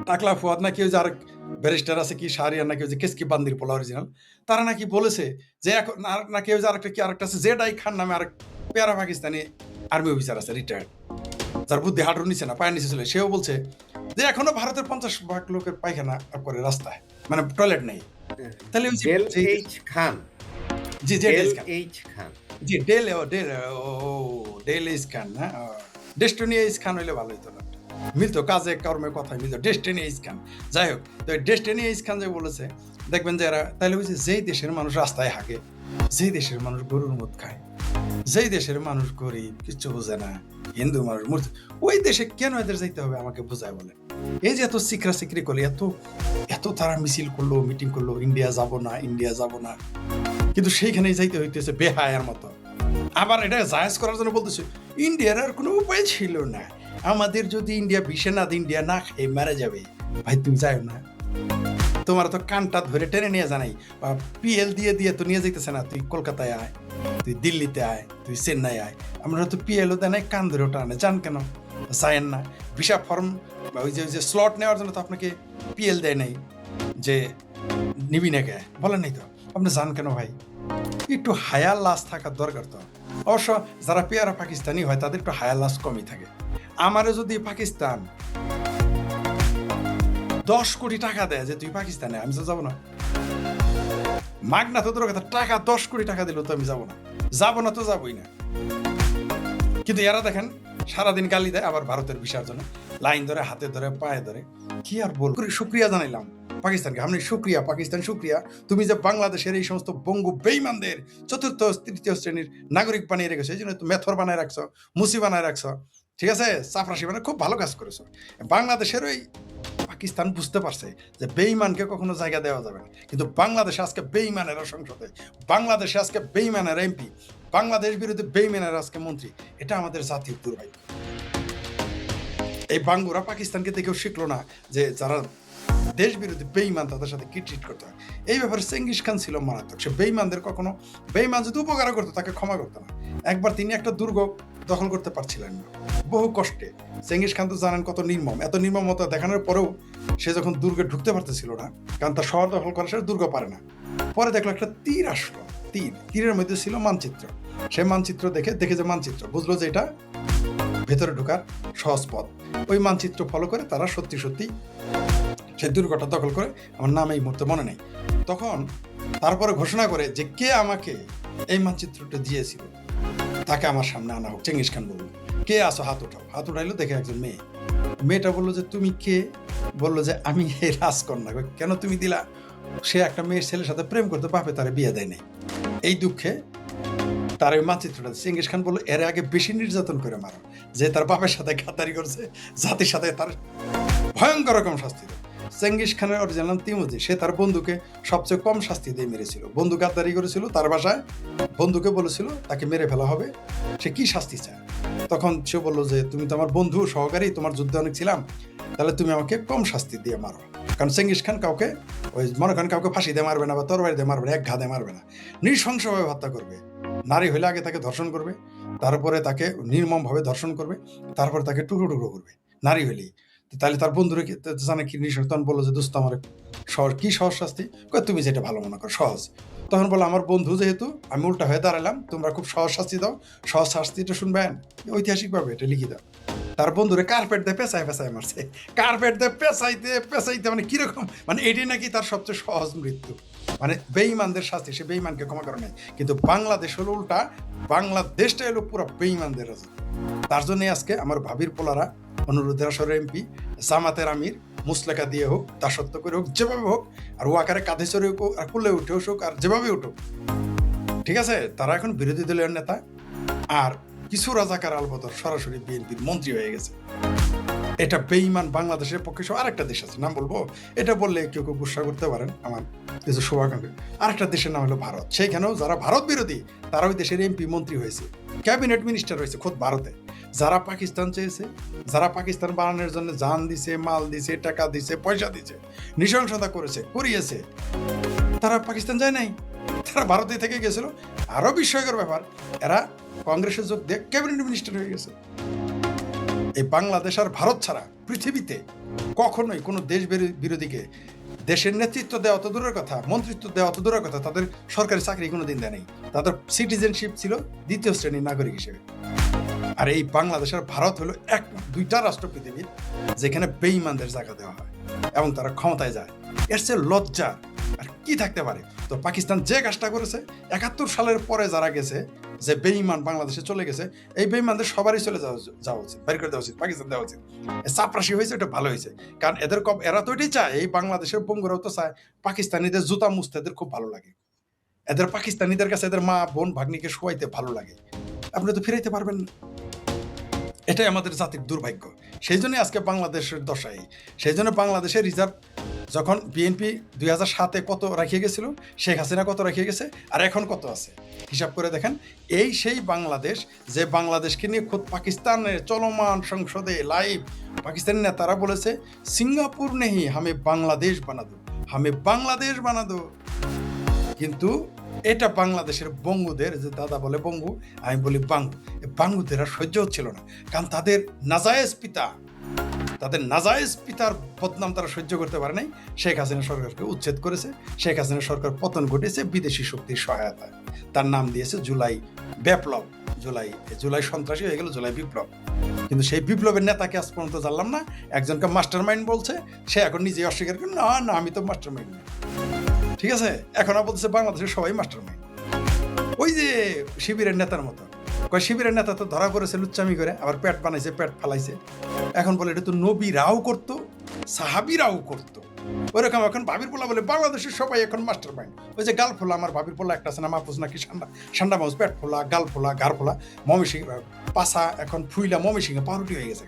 B: টাকলা ফুয়াদ নাকি ওই যে আরেক ব্যারিস্টার আছে কি শাহরিয়ার নাকি ওই যে কেসকি বান্দির পোলা অরিজিনাল, তারা নাকি বলেছে যে এখন নাকি ওই যে আরেকটা কি আরেকটা আছে জেড আই খান নামে আরেক পেয়ারা পাকিস্তানি আর্মি অফিসার আছে রিটায়ার্ড, যার বুদ্ধি হাঁটুর নিচে না পায়ের নিচে ছিল, সেও বলছে যে এখনো ভারতের 50% লোকের পায়খানা করে রাস্তায়, মানে টয়লেট নেই। তাহলে ওই
D: ডেল
B: যে
D: এইচ খান,
B: জি
D: ডেল
B: ডেল খান,
D: এইচ খান,
B: জি ডেল ডেল ইস খান না, ডেস্টিনি ইস খান হইলে ভালো হইতো না, মিলতো কাজে কর্মে কথায় মিলতো, ডেস্টিনি ইস খান। যাই হোক, তো ডেস্টিনি ইস খান যে বলেছে, দেখবেন যে এরা তাহলে ওই যেই দেশের মানুষ রাস্তায় হাঁকে, যেই দেশের মানুষ গরুর মদ খায়, যেই দেশের মানুষ গরিব কিচ্ছু বোঝে না, হিন্দু মানুষ মূর্তি, ওই দেশে কেন এদের যাইতে হবে আমাকে বোঝায় বলে? এই যে এত সিকরা সিকরি করলে, এত এত তারা মিছিল করলো, মিটিং করলো, ইন্ডিয়া যাব না, ইন্ডিয়া যাব না, কিন্তু সেইখানেই যাইতে হইতেছে বেহায়ার মতো। আবার এটা জায়েজ করার জন্য বলতেছে ইন্ডিয়ার আর কোনো উপায় ছিল না, আমাদের যদি ইন্ডিয়া ভিসা না দেয়, ইন্ডিয়া না খেয়ে মারা যাবে। ভাই তুমি যাও না, তোমার তো কানটা ধরে টেনে নিয়ে জানাই, পিএল দিয়ে দিয়ে তো নিয়ে যাইতেছে না, তুই কলকাতায় আয়, তুই দিল্লিতে আয়, তুই চেন্নাই আয়, আমরা তো পিএলও দেয় নাই, কান ধরে টানে, যান কেন যায়েন না? ভিসা ফর্ম ওই যে স্লট নেওয়ার জন্য তো আপনাকে পিএল দেয় নাই যে নিবি না কে, বলেন নাই তো, আপনি যান কেন ভাই? একটু হায়া লাস থাকার দরকার তো। অবশ্য যারা পেয়ারা পাকিস্তানি হয় তাদের একটু হায়া লাস কমই থাকে। আমারও যদি পাকিস্তান 10 কোটি টাকা দেয় যে তুই পাকিস্তানে, আমি তো যাবো না, মাগনা তো তোর কথা, টাকা 10 কোটি টাকা দিলেও তো আমি যাবো না, যাবো না তো যাবোই না। কিন্তু এরা দেখেন সারাদিন গালি দেয়, আবার ভারতের ভিসার জন্য লাইন ধরে, হাতে ধরে, পায়ে ধরে, কি আর বল। শুক্রিয়া জানাইলাম পাকিস্তানকে, আপনি শুক্রিয়া পাকিস্তান, শুক্রিয়া তুমি যে বাংলাদেশের এই সমস্ত বঙ্গু বেইমানদের চতুর্থ তৃতীয় শ্রেণীর নাগরিক বানিয়ে রেখেছো, এই জন্য তুমি মেথর বানায় রাখছো, মুসি বানায় রাখছো, ঠিক আছে, চাপরাশি মানে খুব ভালো কাজ করেছো। বাংলাদেশের ওই পাকিস্তান বুঝতে পারছে যে বেইমানকে কখনো জায়গা দেওয়া যাবে না, কিন্তু বাংলাদেশে আজকে বেইমানেরা সংসদে, বাংলাদেশে আজকে বেইমানের এমপি, বাংলাদেশ বিরুদ্ধে বেইমানের আজকে মন্ত্রী, এটা আমাদের জাতীয় দুর্ভাগ্য। এই বাঙ্গুরা পাকিস্তানকে দেখেও শিখলো না যে যারা দেশ বিরোধী বেইমান তাদের সাথে কি ট্রিট করতে হয়। এই ব্যাপারে চেঙ্গিস খান ছিল মারাত্মক, সে বেইমানদের কখনো, বেইমান যদি উপকার করতো তাকে ক্ষমা করতো না। একবার তিনি একটা দুর্গ দখল করতে পারছিলেন না, বহু কষ্টে। চেঙ্গিস খান তো জানেন কত নির্মম, এত নির্মমতা দেখানোর পরেও সে যখন দুর্গে ঢুকতে পারতেছিল না, কারণ তার শহর দখল করা সে দুর্গ পারে না, পরে দেখলো একটা তীর আসলো, তীরের মধ্যে ছিল মানচিত্র, সে মানচিত্র দেখে যে মানচিত্র, বুঝলো যে এটা ভেতরে ঢোকার সহজ পথ। ওই মানচিত্র ফলো করে তারা সত্যি সত্যি সেই দুর্গটা দখল করে, আমার নাম এই মুহূর্তে মনে নেই, তখন তারপরে ঘোষণা করে যে কে আমাকে এই মানচিত্রটা দিয়েছিল তাকে আমার সামনে আনা হোক। চেঙ্গিস খান বলল কে আসো, হাত উঠাও। হাত উঠাইলো, দেখে একজন মেয়ে। মেয়েটা বললো যে তুমি কে? বললো যে আমি এই রাজকন্যা। কেন তুমি দিলা? সে একটা মেয়ের ছেলের সাথে প্রেম করতে, বাপে তারে বিয়ে দেয় নাই, এই দুঃখে তার ওই মানচিত্রটা। চেঙ্গিস খান বললো এর আগে বেশি নির্যাতন করে মারো, যে তার বাপের সাথে গাদ্দারি করছে, জাতির সাথে তার ভয়ঙ্কর রকম শাস্তি দেয়। চেঙ্গিস খানের অরিজিনাল নাম তিমুজি, সে তার বন্ধুকে সবচেয়ে কম শাস্তি দিয়ে মেরেছিল। বন্ধু গাদ্দারি করেছিল তার বাসায়, বন্ধুকে বলেছিল তাকে মেরে ফেলা হবে, সে কি শাস্তি চায়? তখন সে বললো যে তুমি তো আমার বন্ধু সহকারী, তোমার যুদ্ধে অনেক ছিলাম, তাহলে তুমি আমাকে কম শাস্তি দিয়ে মারো। কারণ চেঙ্গিস খান কাউকে ওই মনে করেন কাউকে ফাঁসি দিয়ে মারবে না বা তরবারি দিয়ে মারবে না, এক ঘা দিয়ে মারবে না, নৃশংসভাবে হত্যা করবে। নারী হলে আগে তাকে ধর্ষণ করবে, তারপরে তাকে নির্মমভাবে ধর্ষণ করবে, তারপরে তাকে টুকরো টুকরো করবে নারী হলেই। তাহলে তার বন্ধুরা জানে কি নিঃসন্দেহে তখন বললো যে দোস্ত আমার সহজ কি সহজ শাস্তি, কয় তুমি যেটা ভালো মনে করো সহজ। তখন বলো আমার বন্ধু যেহেতু আমি উল্টা হয়ে দাঁড়ালাম, তোমরা খুব সহজ শাস্তি দাও, সহজ শাস্তিটা শুনবেন ঐতিহাসিকভাবে এটা লিখে দাও। তার বন্ধুরে কার্পেট দিয়ে পেঁচায় পেঁচায় মারছে, কার্পেট দিয়ে পেঁচাইতে পেঁচাইতে মানে কিরকম, মানে এটাই নাকি তার সবচেয়ে সহজ মৃত্যু, মানে বেঈমানদের শাস্তি, সে বেঈমানকে ক্ষমা করে নাই। কিন্তু বাংলাদেশ হলো উল্টা, বাংলাদেশটা হলো পুরো বেঈমানদের রাজত্ব। তার জন্য আজকে আমার ভাবির পোলারা অনুরোধের আসরের এমপি, জামাতের আমির, মুসলেকা দিয়ে হোক, দাসত্ব করে হোক, যেভাবে হোক, আর ওয়াকারে কাঁধে চড়ে হোক, আর কুলে উঠে হোক, আর যেভাবে উঠুক, ঠিক আছে, তারা এখন বিরোধী দলীয় নেতা। আর কিছু রাজাকার আলবদর সরাসরি বিএনপির মন্ত্রী হয়ে গেছে। এটা বেঈমান বাংলাদেশের পক্ষে সব। আরেকটা দেশ আছে, নাম বলবো, এটা বললে কেউ কেউ গুসা করতে পারেন, আমার কিছু শুভাকাঙ্ক্ষী। আরেকটা দেশের নাম হলো ভারত। সেইখানেও যারা ভারত বিরোধী তারা ওই দেশের এমপি মন্ত্রী হয়েছে, ক্যাবিনেট মিনিস্টার হয়েছে খোদ ভারতে। যারা পাকিস্তান চেয়েছে, যারা পাকিস্তান বানানোর জন্য জান দিছে, মাল দিছে, টাকা দিছে, পয়সা দিছে, নৃশংসতা করেছে, করিয়েছে, তারা পাকিস্তান যায় নাই, তারা ভারতে থেকে গেছিল। আরো বিস্ময়কর ব্যাপার, এরা কংগ্রেসে যোগ দিয়ে ক্যাবিনেট মিনিস্টার হয়ে গেছে। এই বাংলাদেশ আর ভারত ছাড়া পৃথিবীতে কখনোই কোনো দেশ বিরোধীকে দেশের নেতৃত্ব দেওয়া অত দূরের কথা, মন্ত্রিত্ব দেওয়া অত দূরের কথা, তাদের সরকারি চাকরি কোনোদিন দেয় নাই। তাদের সিটিজেনশিপ ছিল দ্বিতীয় শ্রেণীর নাগরিক হিসেবে। আর এই বাংলাদেশ আর ভারত হলো দুইটা রাষ্ট্র পৃথিবীর যেখানে বেঈমানদের জায়গা দেওয়া হয় এবং তারা ক্ষমতায় যায়। এর চেয়ে লজ্জা আর কি থাকতে পারে? তো পাকিস্তান যে কাজটা করেছে 71 সালের পরে যারা গেছে, যে বেঈমান বাংলাদেশে চলে গেছে, এই বেঈমানদের সবারই চলে যাওয়া উচিত, বের করে দেওয়া উচিত, পাকিস্তান দেওয়া উচিত। চাপরাশি হয়েছে, এটা ভালো হয়েছে, কারণ এরা তো এটাই চায়, এই বাংলাদেশের বঙ্গরাও তো চায় পাকিস্তানিদের জুতা মুছতে এদের খুব ভালো লাগে, এদের পাকিস্তানিদের কাছে এদের মা বোন ভাগ্নিকে শোয়াইতে ভালো লাগে। আপনি তো ফিরাইতে পারবেন না, এটাই আমাদের জাতির দুর্ভাগ্য। সেই জন্য আজকে বাংলাদেশের দশাই। সেই জন্য বাংলাদেশের রিজার্ভ যখন বিএনপি 2007-এ কত রাখিয়ে গেছিল, শেখ হাসিনা কত রাখিয়ে গেছে, আর এখন কত আছে হিসাব করে দেখেন। এই সেই বাংলাদেশ যে বাংলাদেশকে নিয়ে খোদ পাকিস্তানের চলমান সংসদে লাইভ পাকিস্তানি নেতারা বলেছে, সিঙ্গাপুর নেই হামে বাংলাদেশ বানা দো, হামে বাংলাদেশ বানা দো। কিন্তু এটা বাংলাদেশের বঙ্গুদের, যে দাদা বলে বঙ্গু, আমি বলি বাঙ্গু, বাঙ্গুদের আর সহ্য হচ্ছিল না, কারণ তাদের নাজায়েজ পিতার বদনাম তারা সহ্য করতে পারে নাই। শেখ হাসিনা সরকারকে উচ্ছেদ করেছে, শেখ হাসিনা সরকার পতন ঘটেছে বিদেশি শক্তির সহায়তায়। তার নাম দিয়েছে জুলাই বিপ্লব, জুলাই সন্ত্রাসী হয়ে গেল জুলাই বিপ্লব। কিন্তু সেই বিপ্লবের নেতাকে আজ পর্যন্ত জানলাম না। একজনকে মাস্টার মাইন্ড বলছে, সে এখন নিজেই অস্বীকার করে, না আমি তো মাস্টার মাইন্ড না। ঠিক আছে, এখন বলতেছে বাংলাদেশের সবাই মাস্টার মাইন্ড, ওই যে শিবিরের নেতার মতো। শিবিরের নেতা তো ধরা পড়েছে লুচ্চামি করে, আবার পেট বানাইছে, পেট ফালাইছে। এখন বলে এটা তো নবীরাও করতো, সাহাবিরাও করতো। ওইরকম এখন ভাবির পোলা বলে বাংলাদেশের সবাই এখন মাস্টার মাইন্ড। ওই যে গাল ফোলা, আমার ভাবির পোলা একটা আছে না, মাপুস নাকি ঠান্ডা মাউস, পেট ফোলা, গাল ফোলা, গাড় ফোলা, মমিসিং পাশা এখন ফুইলা মমিসিংয়ে পাউরুটি হয়ে গেছে।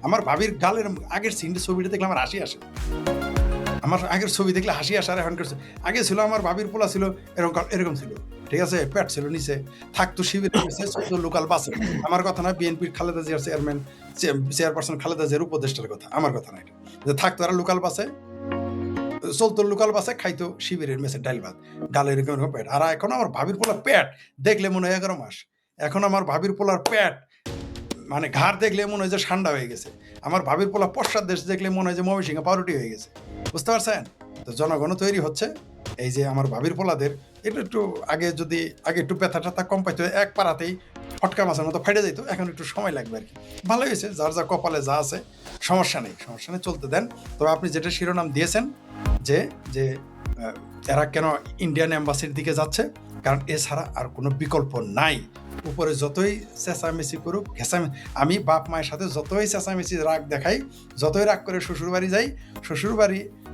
B: আমার ভাবির গালের আগের সিনটা ছবিটা দেখলে আমার হাসি আসে, আমার আগের ছবি দেখলে হাসি আসার এখন করছে। আগে ছিল আমার ভাবির পোলা ছিল এরকম ছিল, ঠিক আছে, পেট ছিল নিচে, থাকতো শিবির লোকাল বাসে। আমার কথা না, বিএনপির খালেদা জিয়ার চেয়ারপারসন খালেদা জিয়ার উপদেষ্টার কথা, আমার কথা না। এটা যে থাকতো এরা লোকাল বাসে, চলতো লোকাল বাসে, খাইতো শিবিরের মেসে ডাইল ভাত, গালে এরকম পেট। আর এখন আমার ভাবির পোলার পেট দেখলে মনে হয় 11 মাস। এখন আমার ভাবির পোলার পেট মানে ঘাড় দেখলে মনে হয় যে ঠান্ডা হয়ে গেছে। আমার ভাবির পোলা পশ্চাৎ দেশ দেখলে মনে হয় যে ময়মনসিংহে পাউরুটি হয়ে গেছে। বুঝতে পারছেন? তো জনগণ তৈরি হচ্ছে। এই যে আমার ভাবির পোলাদের এটা একটু আগে একটু ব্যথা ট্যাথা কম পাইতো, এক পাড়াতেই ফটকা মাছের মতো ফেটে যেত, এখন একটু সময় লাগবে আর কি। ভালো হয়েছে, যার যা কপালে যা আছে, সমস্যা নেই, চলতে দেন। তবে আপনি যেটা শিরোনাম দিয়েছেন যে এরা কেন ইন্ডিয়ান এম্বাসির দিকে যাচ্ছে, কারণ এছাড়া আর কোনো বিকল্প নাই। উপরে যতই চেঁচামেচি করুক, আমি বাপ মায়ের সাথে যতই চেঁচামেচি রাগ দেখাই, যতই রাগ করে শ্বশুরবাড়ি যাই,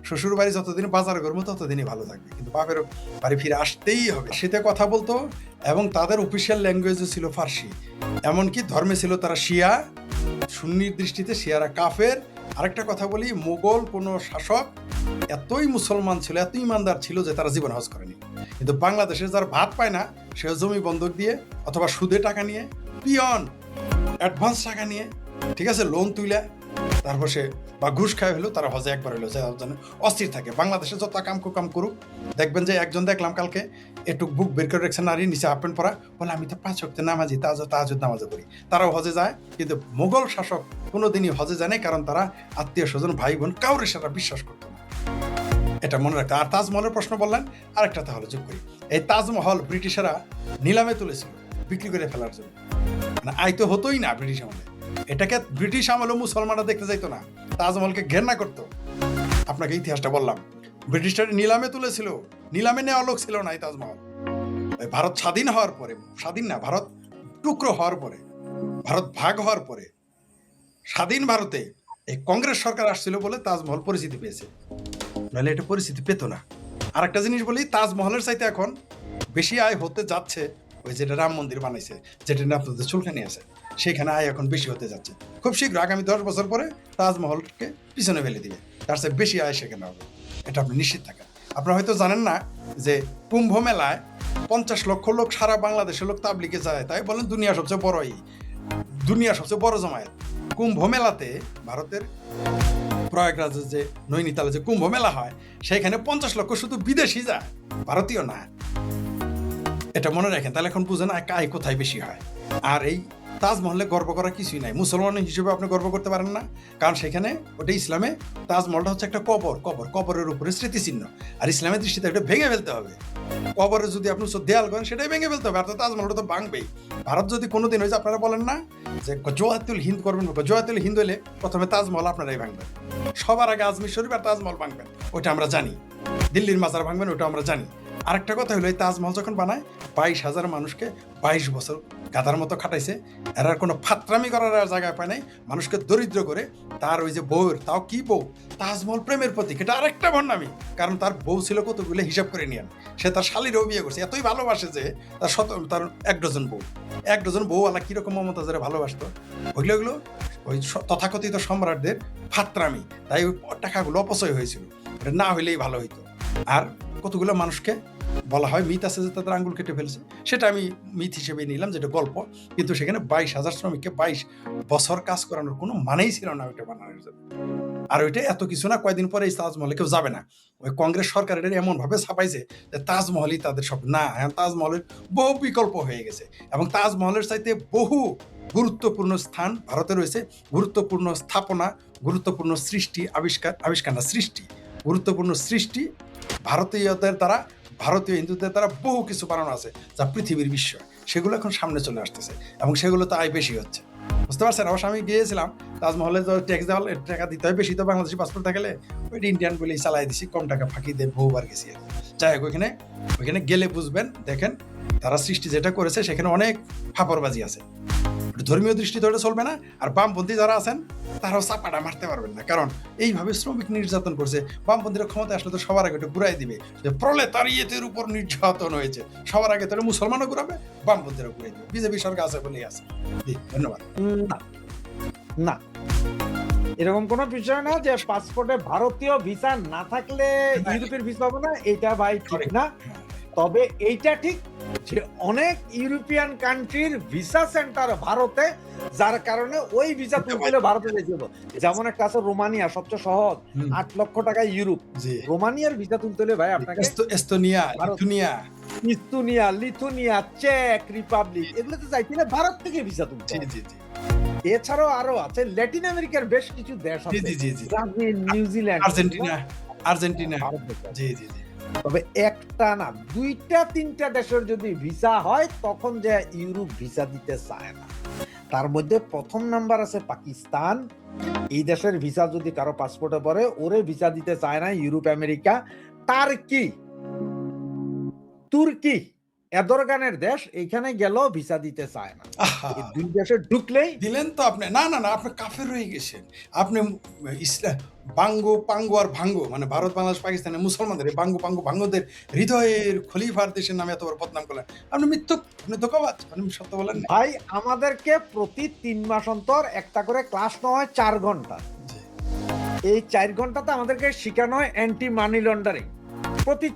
B: শ্বশুরবাড়ি যতদিন বাজার করবো ততদিনই ভালো থাকবে, কিন্তু বাপের বাড়ি ফিরে আসতেই হবে। শীতে কথা বলতো এবং তাদের অফিসিয়াল ল্যাঙ্গুয়েজও ছিল ফার্সি। এমনকি ধর্মে ছিল তারা শিয়া, সুন্নির দৃষ্টিতে শিয়ারা কাফের। আরেকটা কথা বলি, মোগল কোনো শাসক এতই মুসলমান ছিল, এত ইমানদার ছিল যে তারা জীবন হজ করেনি। কিন্তু বাংলাদেশে যারা ভাত পায় না, সে জমি বন্ধক দিয়ে অথবা সুদে টাকা নিয়ে, পিয়ন অ্যাডভান্স টাকা নিয়ে, ঠিক আছে, লোন তুলে তারপর সে বা ঘুষ খায় হলো তারা হজে একবার হলো যেন অস্থির থাকে। বাংলাদেশে যত কাম করুক, দেখবেন যে একজন দেখলাম কালকে একটু বুক বের করে রেখেছে নারী, নিচে হাফ প্যান্ট পরা, বলে আমি তো 5 ওয়াক্ত নামাজি, তাহাজ্জুদ নামাজও করি। তারাও হজে যায়, কিন্তু মোগল শাসক কোনোদিনই হজে যায় না, কারণ তারা আত্মীয় স্বজন ভাই বোন কাউরে সেটা বিশ্বাস করতো না। এটা মনে রাখতে। আর তাজমহলের প্রশ্ন বললেন, আরেকটা তাহলে যোগ করি। এই তাজমহল ব্রিটিশেরা নিলামে তুলেছিল বিক্রি করে ফেলার জন্য, মানে আয় তো হতোই না ব্রিটিশ আমলে। এটাকে ব্রিটিশ আমলে মুসলমানরা দেখতে যাইতো না, তাজমহলকে ঘেন্না করতো। আপনাকে ইতিহাসটা বললাম, ব্রিটিশরা নিলামে তুলেছিল, নিলামে নেওয়া লোক ছিল না এই তাজমহল। ভারত স্বাধীন হওয়ার পরে, স্বাধীন না, ভারত টুকরো হওয়ার পরে, ভারত ভাগ হওয়ার পরে, স্বাধীন ভারতে এই কংগ্রেস সরকার আসছিল বলে তাজমহল পরিচিতি পেয়েছে, নাহলে এটা পরিচিতি পেত না। আর একটা জিনিস বলি, তাজমহলের চাইতে এখন বেশি আয় হতে যাচ্ছে ওই যেটা রাম মন্দির বানাইছে, যেটা আপনাদের চুলখানি আছে, সেখানে আয় এখন বেশি হতে যাচ্ছে। খুব শীঘ্র আগামী 10 বছর পরে তাজমহলকে পিছনে ফেলে দিবে, তার চেয়ে বেশি আয় সেখানে হবে, এটা আপনি নিশ্চিত থাকেন। আপনারা হয়তো জানেন না যে কুম্ভ মেলায় 50 লক্ষ লোক সারা বাংলাদেশের লোক তাবলিগে যায়, তাই বলেন দুনিয়া সবচেয়ে বড়, দুনিয়া সবচেয়ে বড় জমায়েত। কুম্ভ মেলাতে ভারতের প্রয়াগরাজের যে নৈনিতালে যে কুম্ভ মেলা হয়, সেখানে 50 লক্ষ শুধু বিদেশি যায়, ভারতীয় না। এটা মনে রাখেন, তাহলে এখন বুঝেন আয় কোথায় বেশি হয়। আর এই তাজমহলে গর্ব করার কিছুই নাই, মুসলমান হিসেবে আপনি গর্ব করতে পারেন না, কারণ সেখানে ওটা ইসলামে তাজমহলটা হচ্ছে একটা কবরের উপরে স্মৃতিচিহ্ন। আর ইসলামের দৃষ্টিতে এটা ভেঙে ফেলতে হবে। কবরে যদি আপনি দেয়াল করেন সেটাই ভেঙে ফেলতে হবে, আর তো তাজমহলটা তো ভাঙবেই। ভারত যদি কোনোদিন হয়েছে, আপনারা বলেন না যে জোয়াতুল হিন্দ করবেন, জোয়াতুল হিন্দ হলে প্রথমে তাজমহল আপনারাই ভাঙবেন, সবার আগে আজমির শরীফ আর তাজমহল ভাঙবেন, ওইটা আমরা জানি। দিল্লির মাজার ভাঙবেন, ওটা আমরা জানি। আরেকটা কথা হলো, এই তাজমহল যখন বানায় 22,000 মানুষকে 22 বছর গাধার মতো খাটাইছে, এরা কোনো ফাত্রামি করার জায়গায় পায় নাই, মানুষকে দরিদ্র করে। তার ওই যে বউয়ের, তাও কি বউ, তাজমহল প্রেমের প্রতীক, এটা আরেকটা ভণ্ডামি। কারণ তার বউ ছিল কতগুলো হিসাব করে নিয়ে, সে তার শালীরও বিয়ে করছে, এতই ভালোবাসে যে তার 1 ডজন বউ আলা কিরকম মমতাজের ভালোবাসতো। ওইগুলো ওই তথাকথিত সম্রাটদের ফাত্রামি, তাই ওই টাকাগুলো অপচয় হয়েছিল, এটা না হইলেই ভালো হইতো। আর কতগুলো মানুষকে বলা হয় মিথ আছে যে তাদের আঙ্গুল কেটে ফেলেছে, সেটা আমি মিথ হিসেবে নিলাম, যেটা গল্প। কিন্তু সেখানে 22,000 শ্রমিককে 22 বছর কাজ করানোর কোনো মানেই ছিল না ওইটা বানানোর জন্য। আর ওইটা এত কিছু না, কয়েকদিন পরে এই তাজমহলে কেউ যাবে না। ওই কংগ্রেস সরকার এটা এমন ভাবে ছাপাইছে যে তাজমহলই তাদের সব না, তাজমহলের বহু বিকল্প হয়ে গেছে। এবং তাজমহলের চাইতে বহু গুরুত্বপূর্ণ স্থান ভারতে রয়েছে, গুরুত্বপূর্ণ স্থাপনা, গুরুত্বপূর্ণ সৃষ্টি, গুরুত্বপূর্ণ সৃষ্টি ভারতীয়দের দ্বারা, ভারতীয় হিন্দুদের দ্বারা বহু কিছু বানানো আছে যা পৃথিবীর বিস্ময়। সেগুলো এখন সামনে চলে আসতেছে এবং সেগুলো তো আয় বেশি হচ্ছে, বুঝতে পারছেন? অবশ্য আমি গিয়েছিলাম তাজমহলে, তো ট্যাক্স দেওয়া, টাকা দিতে হয় বেশি, তো বাংলাদেশি পাসপোর্ট থাকলে ওইটা ইন্ডিয়ান বলেই চালাই দিছি, কম টাকা ফাঁকি দিয়ে বহুবার গেছি। যাই হোক, ওইখানে গেলে বুঝবেন, দেখেন তারা সৃষ্টি যেটা করেছে সেখানে অনেক ফাপড়বাজি আছে। ধর্মীয় দৃষ্টি ধরে চলবে না। আর বামপন্থী যারা আছেন তারাও চাপাটা মারতে পারবেন না, কারণ এইভাবে শ্রমিক নির্যাতন করছে। বামপন্থীরা ক্ষমতা আসলে তো সবার আগে একটু ঘুরাই দিবে যে প্রলেতারিয়েতের উপর নির্যাতন হয়েছে, সবার আগে তাহলে মুসলমানও ঘুরাবে, বামপন্থীরা ঘুরাই দিবে। বিজেপি সরকার আছে বলেই আছে। ধন্যবাদ।
C: না, এরকম কোনো বিষয় না যে পাসপোর্টে ভারতীয় ভিসা না থাকলে ইউরোপের ভিসা হবে না, এটা ভাই ঠিক না। তবে এইটা ঠিক যে অনেক ইউরোপিয়ান কান্ট্রির ভিসা সেন্টার ভারতে, যার কারণে ওই ভিসা তুলতে ভারতে যেতে হবে। যেমন একটা আছে রোমানিয়া, সবচেয়ে সহজ, 8 লক্ষ টাকা ইউরোপ। রোমানিয়ার ভিসা তুলতে হলে ভাই আপনাকে ইস্তোনিয়া, লিথুনিয়া, চেক রিপাবলিক, এগুলোতে যাইতে হলে ভারত থেকে ভিসা তুলতে হবে। এছাড়াও আরো আছে ল্যাটিন আমেরিকার বেশ কিছু দেশ আছে, ব্রাজিল, নিউজিল্যান্ড,
B: আর্জেন্টিনা।
C: তবে একটা না, 2-3টা দেশের যদি ভিসা হয় তখন যে ইউরোপ ভিসা দিতে চায় না। তার মধ্যে প্রথম নাম্বার আছে পাকিস্তান। এই দেশের ভিসা যদি কারো পাসপোর্টে পড়ে, ওরে ভিসা দিতে চায় না ইউরোপ আমেরিকা। তুর্কি এদরগানের দেশ, এইখানে গেল ভিসা দিতে চায় না। এই 2 দেশে ঢুকলেই
B: দিলেন তো আপনি। না, আপনি কাফের রয়ে গেছেন। আপনি ইসলাম পাঙ্গু আর ভাঙ্গো, মানে ভারত, বাংলাদেশ, পাকিস্তানের মুসলমানদের ভাঙ্গোদের হৃদয়ের খলিফার দেশের নামে এত বড় বদনাম করলেন। আপনি ধোঁকাবাজ, আপনি সত্য বলেন না
C: ভাই। আমাদেরকে প্রতি 3 মাস অন্তর একটা করে ক্লাস নেওয়া হয় 4 ঘন্টা। এই 4 ঘন্টাতে আমাদেরকে শেখানো হয় অ্যান্টি মানি লন্ডারিং। প্রতি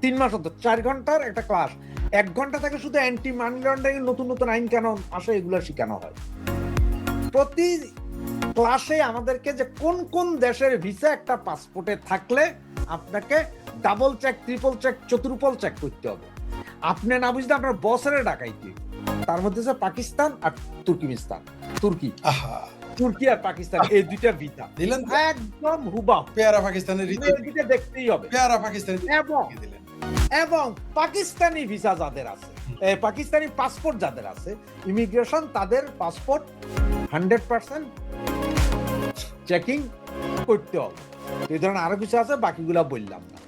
C: 3 মাস অন্তর 4 ঘন্টার একটা ক্লাস। 1 ঘন্টা থেকে শুধু অ্যান্টি মানি লন্ডারিং, নতুন আইন কানুন আসে, এগুলো শেখানো হয়। প্রতি ক্লাসে আমাদেরকে যে কোন কোন দেশের ভিসা একটা পাসপোর্টে থাকলে আপনাকে ডাবল চেক, ট্রিপল চেক, চতুর্পল চেক করতে হবে। আপনি না বুঝলে আপনার বসের ডাকাইতে, তার মধ্যে আছে পাকিস্তান আর তুর্কিমিস্তান,
B: আহা
C: তুর্কি আর পাকিস্তান, এই দুইটা ভিসা
B: দিলেন তো?
C: একদম হুবাহ
B: পেয়ারা পাকিস্তানের রীতি,
C: এদিকে দেখতেই হবে।
B: পেয়ারা পাকিস্তানের রীতি
C: এবং-
B: দিলেন।
C: এবং পাকিস্তানি ভিসা যাদের আছে, পাকিস্তানি পাসপোর্ট যাদের আছে, ইমিগ্রেশন তাদের পাসপোর্ট 100% চেকিং করতে হবে। এই ধরনের আরো কিছু আছে, বাকিগুলা বললাম না।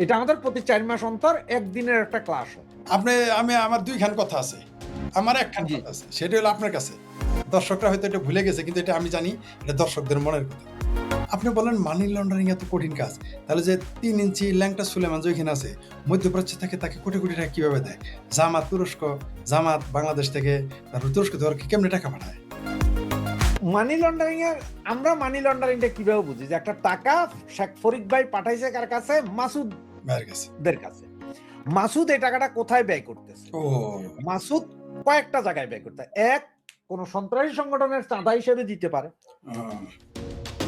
C: এটা আমাদের প্রতি 4 মাস অন্তর একদিনের একটা ক্লাস হয়।
B: আমার দুইখান কথা আছে, আমার একখান
C: জি।
B: কথা আছে, সেটা হলো আপনার কাছে। দর্শকরা হয়তো এটা ভুলে গেছে, কিন্তু এটা আমি জানি, এটা দর্শকদের মনের কথা। আপনি বলেন মানি লন্ডারিং এত কঠিন কাজ, তাহলে যে 3 ইঞ্চি ল্যাংটা সুলেমান যেখানে আছে মধ্যপ্রাচ্য থেকে তাকে কোটি কোটি টাকা কিভাবে দেয়? জামাত তুরস্ক, জামাত বাংলাদেশ থেকে, তারপর তুরস্ক থেকে কেমনে টাকা পাঠায়?
C: মানি লন্ডারিং এর, আমরা মানি লন্ডারিংটা কিভাবে বুঝি? যে একটা টাকা শেখ ফরিদ ভাই পাঠাইছে কার কাছে? মাসুদ
B: বাইরের কাছে।
C: দের কাছে। মাসুদ এই টাকাটা কোথায় ব্যয় করতেছে?
B: ও
C: মাসুদ কয়েকটা জায়গায় ব্যয় করতে, এক, কোন সন্ত্রাসী সংগঠনের চাঁদা হিসেবে দিতে পারে,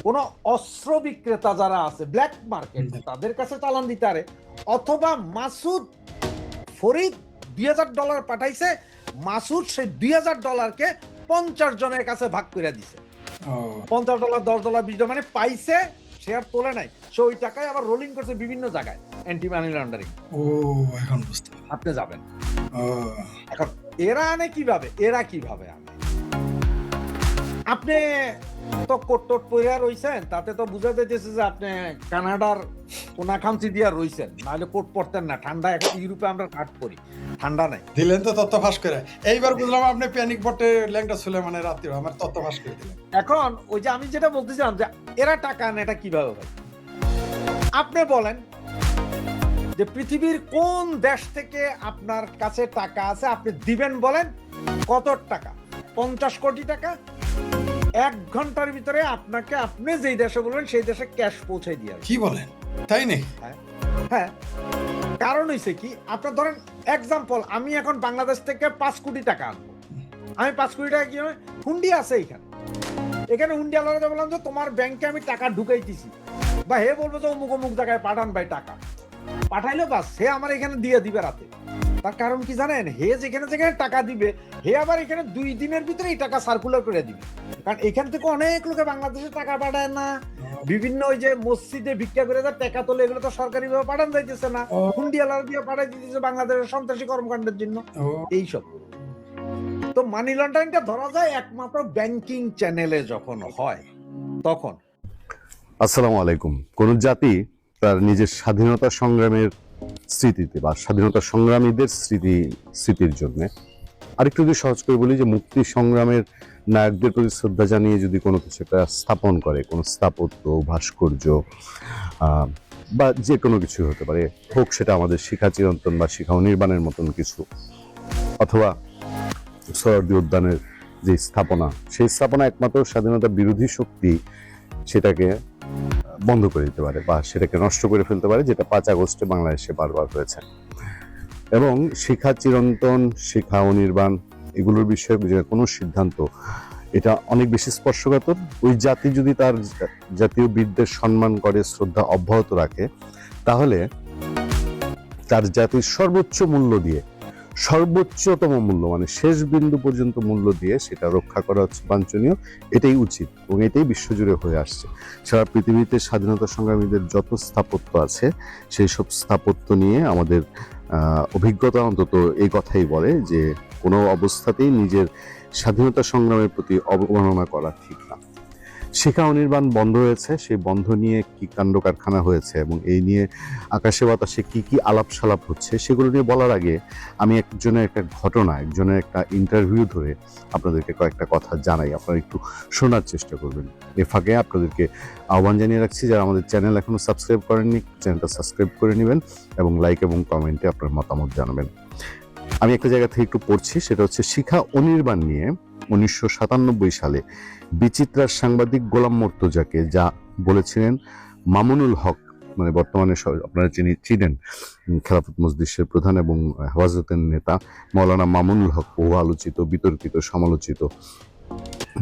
C: কোন অস্ত্র বিক্রেতা যারা আছে ব্ল্যাক মার্কেট তাদের কাছে চালান দিতে পারে, অথবা মাসুদ ফরিদ $2000 পাঠাইছে, মাসুদ সেই $2000 50 জনের কাছে ভাগ করে দিছে। $50, $10, $20 মানে পাইছে, সে আর তোলে নাই, সে ওই টাকায় আবার রোলিং করছে বিভিন্ন জায়গায়, অ্যান্টি মানি লন্ডারিং।
B: ও এখন বুঝতে পারলাম।
C: আপনি যাবেন।
B: ও
C: এখন এরা আনে কিভাবে? এরা কিভাবে আনে? আপনি তো কোট টোট পইরা রইছেন, তাতে তো বুঝা যাইতেছে যে আপনি কানাডার কোনাখামচি দিয়া রইছেন, নাহলে কোট পরতেন না। ঠান্ডা, এখন ইউরোপে আমরা কাট পরি, ঠান্ডা নাই।
B: দিলেন তো তথ্য ফাঁস করে। এইবার বুঝলাম আপনি প্যানিক বটে ল্যাংটা সুলেমানের রাত্রি আমার তথ্য ফাঁস করে দিলেন।
C: এখন ওই যে আমি যেটা বলতেছিলাম যে এরা টাকা আনে, এটা কিভাবে হয়? আপনি বলেন যে পৃথিবীর কোন দেশ থেকে আপনার কাছে টাকা আছে, আপনি দিবেন, বলেন কত টাকা? 50 কোটি টাকা। 1 ঘন্টার ভিতরে আপনাকে, আপনি যেই দেশে বলবেন সেই দেশে ক্যাশ পৌঁছে দিয়ে আসবে।
B: কি বলেন, তাই নাকি?
C: হ্যাঁ, কারণ হইছে কি, আপনার ধরেন এক্সাম্পল, আমি এখন বাংলাদেশ থেকে 5 কোটি টাকা আনবো। আমি 5 কোটি টাকা কি হবে? হুন্ডি আছে এখানে হুন্ডি আলাদা বললাম যে তোমার ব্যাংকে আমি টাকা ঢুকাইতেছি, বা হে বলবো যে অমুক অমুক জায়গায় পাঠান ভাই টাকা, পাঠাইলে বাস হে আমার এখানে দিয়ে দিবে রাতে। তার কারণ কি জানেন? হে যেখানে যেখানে টাকা দিবে, হে আবার এখানে 2 দিনের ভিতরে এই টাকা সার্কুলার করে দিবে। কারণ এখান থেকে অনেক লোকে বাংলাদেশে টাকা পাঠায় না, বিভিন্ন ওই যে মসজিদে ভিক্ষা করে যা টাকা তোলে, এগুলো তো সরকারি ভাবে পাঠানো যাইতেছে না, হুন্ডি আলাদা দিয়ে পাঠাই দিতেছে বাংলাদেশের সন্ত্রাসী কর্মকাণ্ডের জন্য। এইসব তো মানি লন্ডারিংটা ধরা যায় একমাত্র ব্যাংকিং চ্যানেলে যখন হয় তখন।
D: আসসালামু আলাইকুম। কোন জাতি তার নিজের স্বাধীনতা সংগ্রামের স্মৃতিতে বা স্বাধীনতা সংগ্রামীদের স্মৃতির জন্য, আরেকটু যদি সহজ করে বলি, যে মুক্তি সংগ্রামের নায়কদের প্রতি শ্রদ্ধা জানিয়ে যদি কোনো কিছু একটা স্থাপন করে, কোনো স্থাপত্য, ভাস্কর্য বা যে কোনো কিছু হতে পারে, হোক সেটা আমাদের শিখা চিরন্তন বা শিখা অনির্বাণের মতন কিছু, অথবা সোহরাওয়ার্দী উদ্যানের যে স্থাপনা, সেই স্থাপনা একমাত্র স্বাধীনতা বিরোধী শক্তি সেটাকে বন্ধ করে দিতে পারে বা সেটাকে নষ্ট করে ফেলতে পারে, যেটা 5 আগস্টে বাংলাদেশে বারবার হয়েছে। এবং শিখা চিরন্তন, শিখা অনির্বাণ এগুলোর বিষয়ে যে কোনো সিদ্ধান্ত, এটা অনেক বেশি স্পর্শকাতর। ওই জাতি যদি তার জাতীয় বীরদের সম্মান করে, শ্রদ্ধা অব্যাহত রাখে, তাহলে তার জাতির সর্বোচ্চ মূল্য দিয়ে, সর্বোচ্চতম মূল্য মানে শেষ বিন্দু পর্যন্ত মূল্য দিয়ে সেটা রক্ষা করা হচ্ছে বাঞ্ছনীয়, এটাই উচিত এবং এটাই বিশ্বজুড়ে হয়ে আসছে। সারা পৃথিবীতে স্বাধীনতা সংগ্রামীদের যত স্থাপত্য আছে, সেই সব স্থাপত্য নিয়ে আমাদের অভিজ্ঞতা অন্তত এই কথাই বলে যে কোনো অবস্থাতেই নিজের স্বাধীনতা সংগ্রামের প্রতি অবমাননা করা ঠিক না। শিখা অনির্বাণ বন্ধ হয়েছে, সেই বন্ধ নিয়ে কি কাণ্ড কারখানা হয়েছে এবং এই নিয়ে আকাশে বাতাসে কি কি আলাপ সালাপ হচ্ছে, সেগুলো নিয়ে বলার আগে আমি একজনের একটা ইন্টারভিউ ধরে আপনাদেরকে কয়েকটা কথা জানাই, আপনারা একটু শোনার চেষ্টা করবেন। এ ফাঁকে আপনাদেরকে আহ্বান জানিয়ে রাখছি, যারা আমাদের চ্যানেল এখনো সাবস্ক্রাইব করেননি, চ্যানেলটা সাবস্ক্রাইব করে নেবেন এবং লাইক এবং কমেন্টে আপনার মতামত জানাবেন। আমি একটা জায়গা থেকে একটু পড়ছি, সেটা হচ্ছে শিখা অনির্বাণ নিয়ে 1997 সালে বিচিত্রার সাংবাদিক গোলাম মর্তুজাকে যা বলেছিলেন মামুনুল হক, মানে বর্তমানে আপনারা চিনেন খেলাফত মজলিসের প্রধান এবং হেফাজতের নেতা মৌলানা মামুনুল হক, বহু আলোচিত, বিতর্কিত, সমালোচিত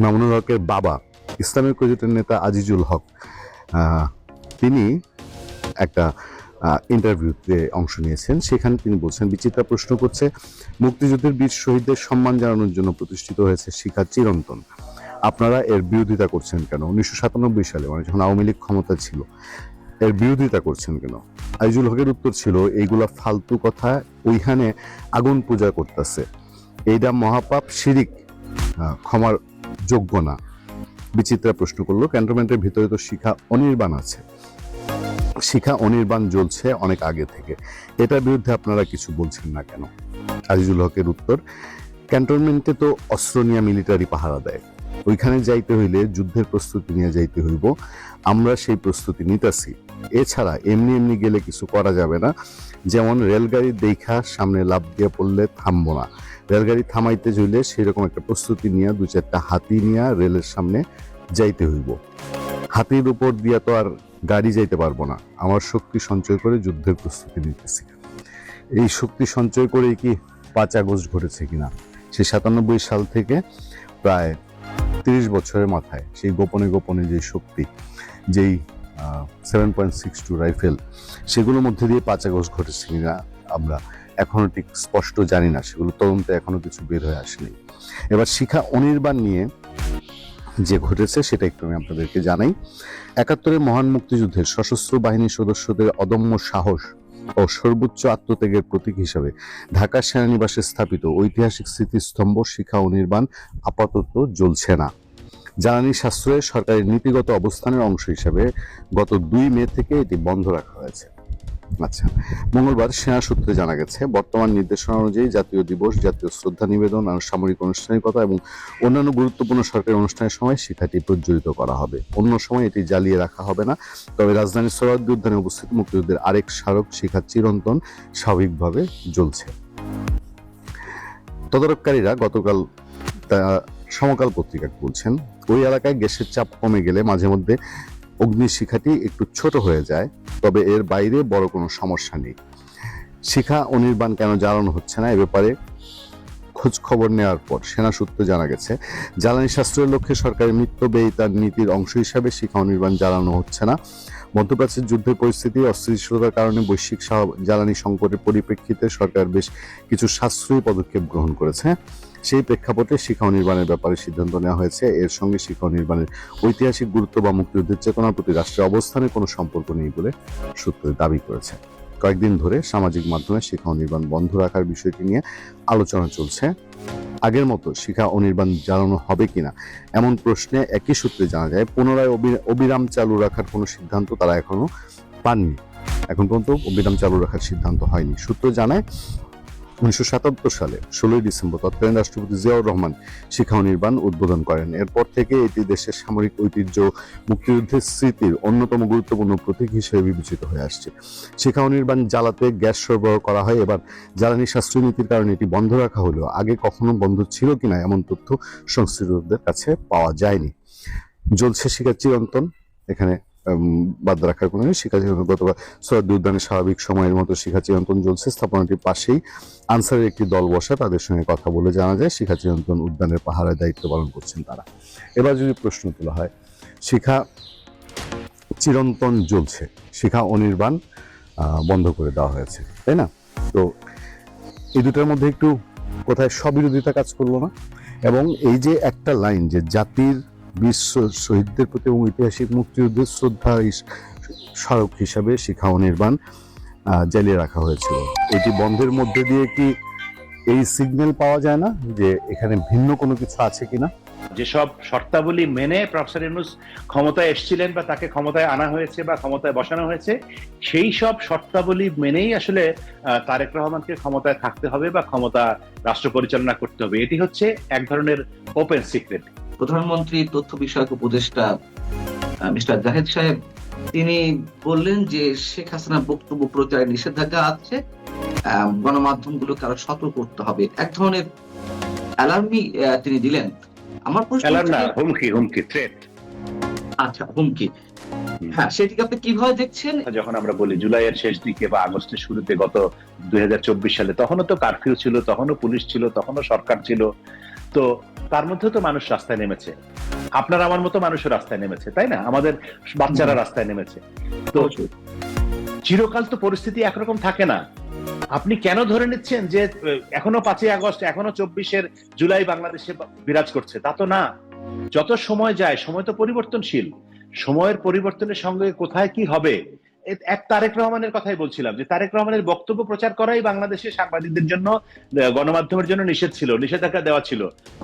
D: মামুনুল হকের বাবা ইসলামী ঐক্যজোটের নেতা আজিজুল হক তিনি একটা ইন্টারভিউতে অংশ নিয়েছেন। সেখানে তিনি বলছেন, বিচিত্রা প্রশ্ন করছে, মুক্তিযুদ্ধের বীর শহীদদের সম্মান জানানোর জন্য প্রতিষ্ঠিত হয়েছে শিখা চিরন্তন, আপনারা এর বিরোধিতা করছেন কেন? 1997 সালে মানে যখন আওয়ামী লীগ ক্ষমতা ছিল, এর বিরোধিতা করছেন কেন? আজিজুল হকের উত্তর ছিল, এইগুলা ফালতু কথা, ওইখানে আগুন পূজা করতেছে, এইটা মহাপাপ, শিরিক, ক্ষমার যোগ্য না। বিচিত্রা প্রশ্ন করলো, ক্যান্টনমেন্টের ভিতরে তো শিখা অনির্বাণ আছে, শিখা অনির্বাণ জ্বলছে অনেক আগে থেকে, এটার বিরুদ্ধে আপনারা কিছু বলছেন না কেন? আজিজুল হকের উত্তর, ক্যান্টনমেন্টে তো অস্ত্র নিয়ে মিলিটারি পাহারা দেয়, ওইখানে যাইতে হইলে যুদ্ধের প্রস্তুতি নিয়ে যাইতে হইব, আমরা সেই প্রস্তুতি নিতেছি, এছাড়া এমনি এমনি গেলে কিছু করা যাবে না। যেমন রেলগাড়ি দেখা সামনে লাফ দিয়ে পড়লে থামবো না, রেলগাড়ি থামাইতে চলে সেরকম একটা প্রস্তুতি নিয়ে 2-4টা হাতি নিয়ে রেলের সামনে যাইতে হইব, হাতির উপর দিয়া তো আর গাড়ি যাইতে পারবো না, আমার শক্তি সঞ্চয় করে যুদ্ধের প্রস্তুতি নিতেছি। এই শক্তি সঞ্চয় করে কি 5 আগস্ট ঘটেছে কিনা, সেই 97 সাল থেকে প্রায় 30 বছরের মাথায় সেই গোপনে গোপনে যে শক্তি, যেই 7.62 রাইফেল, সেগুলোর মধ্যে দিয়ে 5 আগস্ট ঘটেছে কিনা আমরা এখনো ঠিক স্পষ্ট জানি না, সেগুলো তদন্তে এখনো কিছু বের হয়ে আসেনি। এবার শিখা অনির্বাণ নিয়ে যে ঘটেছে সেটা একটু আমি আপনাদেরকে জানাই। 71-এর মহান মুক্তিযুদ্ধের সশস্ত্র বাহিনীর সদস্যদের অদম্য সাহস ও সর্বোচ্চ আত্মত্যাগের প্রতীক হিসাবে ঢাকা সেনানিবাসে স্থাপিত ঐতিহাসিক স্মৃতিস্তম্ভ শিখা অনির্বাণ আপাতত জ্বলছে না। জ্বালানি সাশ্রয়ে সরকারের নীতিগত অবস্থানের অংশ হিসাবে গত 2 মে থেকে এটি বন্ধ রাখা হয়েছে। আচ্ছা, মঙ্গলবার সেনা সূত্রে জানা গেছে, বর্তমান নির্দেশনা অনুযায়ী জাতীয় দিবস, জাতীয় শ্রদ্ধা নিবেদন, সামরিক আনুষ্ঠানিকতা এবং অন্যান্য গুরুত্বপূর্ণ সরকারি অনুষ্ঠানের সময় শিখাটি প্রজ্বলিত করা হবে। অন্য সময় এটি জ্বালিয়ে রাখা হবে না। তবে রাজধানীর সোহরাওয়ার্দী উদ্যানে উপস্থিত মুক্তিযুদ্ধের আরেক স্মারক শিখা চিরন্তন স্বাভাবিকভাবে জ্বলছে। তদারককারীরা গতকাল সমকাল পত্রিকাকে বলছেন, ওই এলাকায় গ্যাসের চাপ কমে গেলে মাঝে মধ্যে অগ্নিশিখাটি একটু ছোট হয়ে যায়, তবে এর বাইরে বড় কোনো সমস্যা নেই। শিখা অনির্বাণ কেন জ্বালানো হচ্ছে না, এ ব্যাপারে খোঁজ খবর নেওয়ার পর সেনা সূত্রে জানা গেছে, জ্বালানি সাশ্রয়ের লক্ষ্যে সরকারের মিতব্যয়িতার নীতির অংশ হিসাবে শিখা অনির্বাণ জ্বালানো হচ্ছে না। মধ্যপ্রাচ্যের যুদ্ধের পরিস্থিতি, অস্থিতিশীলতার কারণে বৈশ্বিক জ্বালানি সংকটের পরিপ্রেক্ষিতে সরকার বেশ কিছু সাশ্রয়ী পদক্ষেপ গ্রহণ করেছে। সেই প্রেক্ষাপটে শিখা অনির্বাণের ব্যাপারে সিদ্ধান্ত নেওয়া হয়েছে। এর সঙ্গে শিখা অনির্বাণের ঐতিহাসিক গুরুত্ব বা মুক্তিযুদ্ধের চেতনার প্রতি রাষ্ট্রের অবস্থানে কোনো সম্পর্ক নেই বলে সূত্রে দাবি করেছে। কয়েকদিন ধরে সামাজিক মাধ্যমে শিখা অনির্বাণ বন্ধ রাখার বিষয়টি নিয়ে আলোচনা চলছে। আগের মতো শিখা অনির্বাণ জ্বালানো হবে কিনা এমন প্রশ্নে একই সূত্রে জানা যায়, পুনরায় অবিরাম চালু রাখার কোনো সিদ্ধান্ত তারা এখনো পাননি। এখন পর্যন্ত অবিরাম চালু রাখার সিদ্ধান্ত হয়নি। সূত্র জানায়, 1977 সালে 16 ডিসেম্বর তৎকালীন রাষ্ট্রপতি জিয়াউর রহমান শিখা অনির্বাণ উদ্বোধন করেন। এরপর থেকে এটি দেশের সামরিক ঐতিহ্য, মুক্তিযুদ্ধের স্মৃতির অন্যতম গুরুত্বপূর্ণ প্রতীক হিসেবে বিবেচিত হয়ে আসছে। শিখা অনির্বাণ জ্বালাতে গ্যাস সরবরাহ করা হয়। এবার জ্বালানি সাশ্রয় নীতির কারণে এটি বন্ধ রাখা হলেও আগে কখনো বন্ধ ছিল কিনা এমন তথ্য সংশ্লিষ্টদের কাছে পাওয়া যায়নি। জ্বলছে শিখা চিরন্তন, এখানে বাদ রাখার কোনো শিখা চিরন্তন গতকাল সোহরাওয়ার্দী উদ্যানে স্বাভাবিক সময়ের মতো শিখা চিরন্তন জ্বলছে। স্থাপনাটির পাশেই আনসারের একটি দল বসা, তাদের সঙ্গে কথা বলে জানা যায় শিখা চিরন্তন উদ্যানের পাহারায় দায়িত্ব পালন করছেন তারা। এবার যদি প্রশ্ন তোলা হয়, শিখা চিরন্তন জ্বলছে, শিখা অনির্বাণ বন্ধ করে দেওয়া হয়েছে, তাই না? তো এই দুটার মধ্যে একটু কোথায় স্ববিরোধিতা কাজ করলো না? এবং এই যে একটা লাইন, যে জাতির বীর শহীদদের প্রতি এবং ঐতিহাসিক মুক্তিযুদ্ধের শ্রদ্ধা স্মারক হিসাবে শিখা অনির্বাণ জ্বালিয়ে রাখা হয়েছিল, এটি বন্ধের মধ্যে দিয়ে কি এই সিগন্যাল পাওয়া যায় না যে এখানে ভিন্ন কোনো কিছু আছে কিনা?
E: যেসব শর্তাবলী মেনে প্রফেসর ইউনূস ক্ষমতায় এসেছিলেন বা তাকে ক্ষমতায় আনা হয়েছে বা ক্ষমতায় বসানো হয়েছে, সেই সব শর্তাবলী মেনেই আসলে তারেক রহমানকে ক্ষমতায় থাকতে হবে বা ক্ষমতা রাষ্ট্র পরিচালনা করতে হবে। এটি হচ্ছে এক ধরনের ওপেন সিক্রেট।
F: প্রধানমন্ত্রী তথ্য বিষয়ক উপদেষ্টা মিস্টার জাহেদ সাহেব তিনি বললেন যে শেখ হাসিনার বক্তব্য প্রচারে নিষেধাজ্ঞা আছে, গণমাধ্যমগুলোকে আরো সতর্ক করতে হবে, এক ধরনের অ্যালার্মই তিনি দিলেন। আমার প্রশ্ন,
E: হুমকি থ্রেট।
F: আচ্ছা, হুমকি, হ্যাঁ, সেটিকে আপনি কিভাবে দেখছেন?
E: যখন আমরা বলি জুলাইয়ের শেষ দিকে বা আগস্টের শুরুতে গত 2024 সালে, তখনও তো কারফিউ ছিল, তখনও পুলিশ ছিল, তখনও সরকার ছিল, তো তার মধ্যে তো মানুষ রাস্তায় নেমেছে, আপনার আমার মতো মানুষও রাস্তায় নেমেছে, তাই না? আমাদের বাচ্চারা রাস্তায় নেমেছে। তো চিরকাল তো পরিস্থিতি একরকম থাকে না। আপনি কেন ধরে নিচ্ছেন যে এখনো 5ই আগস্ট, এখনো 24 জুলাই বাংলাদেশে বিরাজ করছে? তা তো না। যত সময় যায়, সময় তো পরিবর্তনশীল। সময়ের পরিবর্তনের সঙ্গে কোথায় কি হবে, এক তারেক রহমানের কথাই বলছিলাম, যে তারেক রহমানের বক্তব্য প্রচার করাই বাংলাদেশে সাংবাদিকদের জন্য, গণমাধ্যমের জন্য নিষেধ ছিল, নিষেধাজ্ঞা দেওয়া ছিল।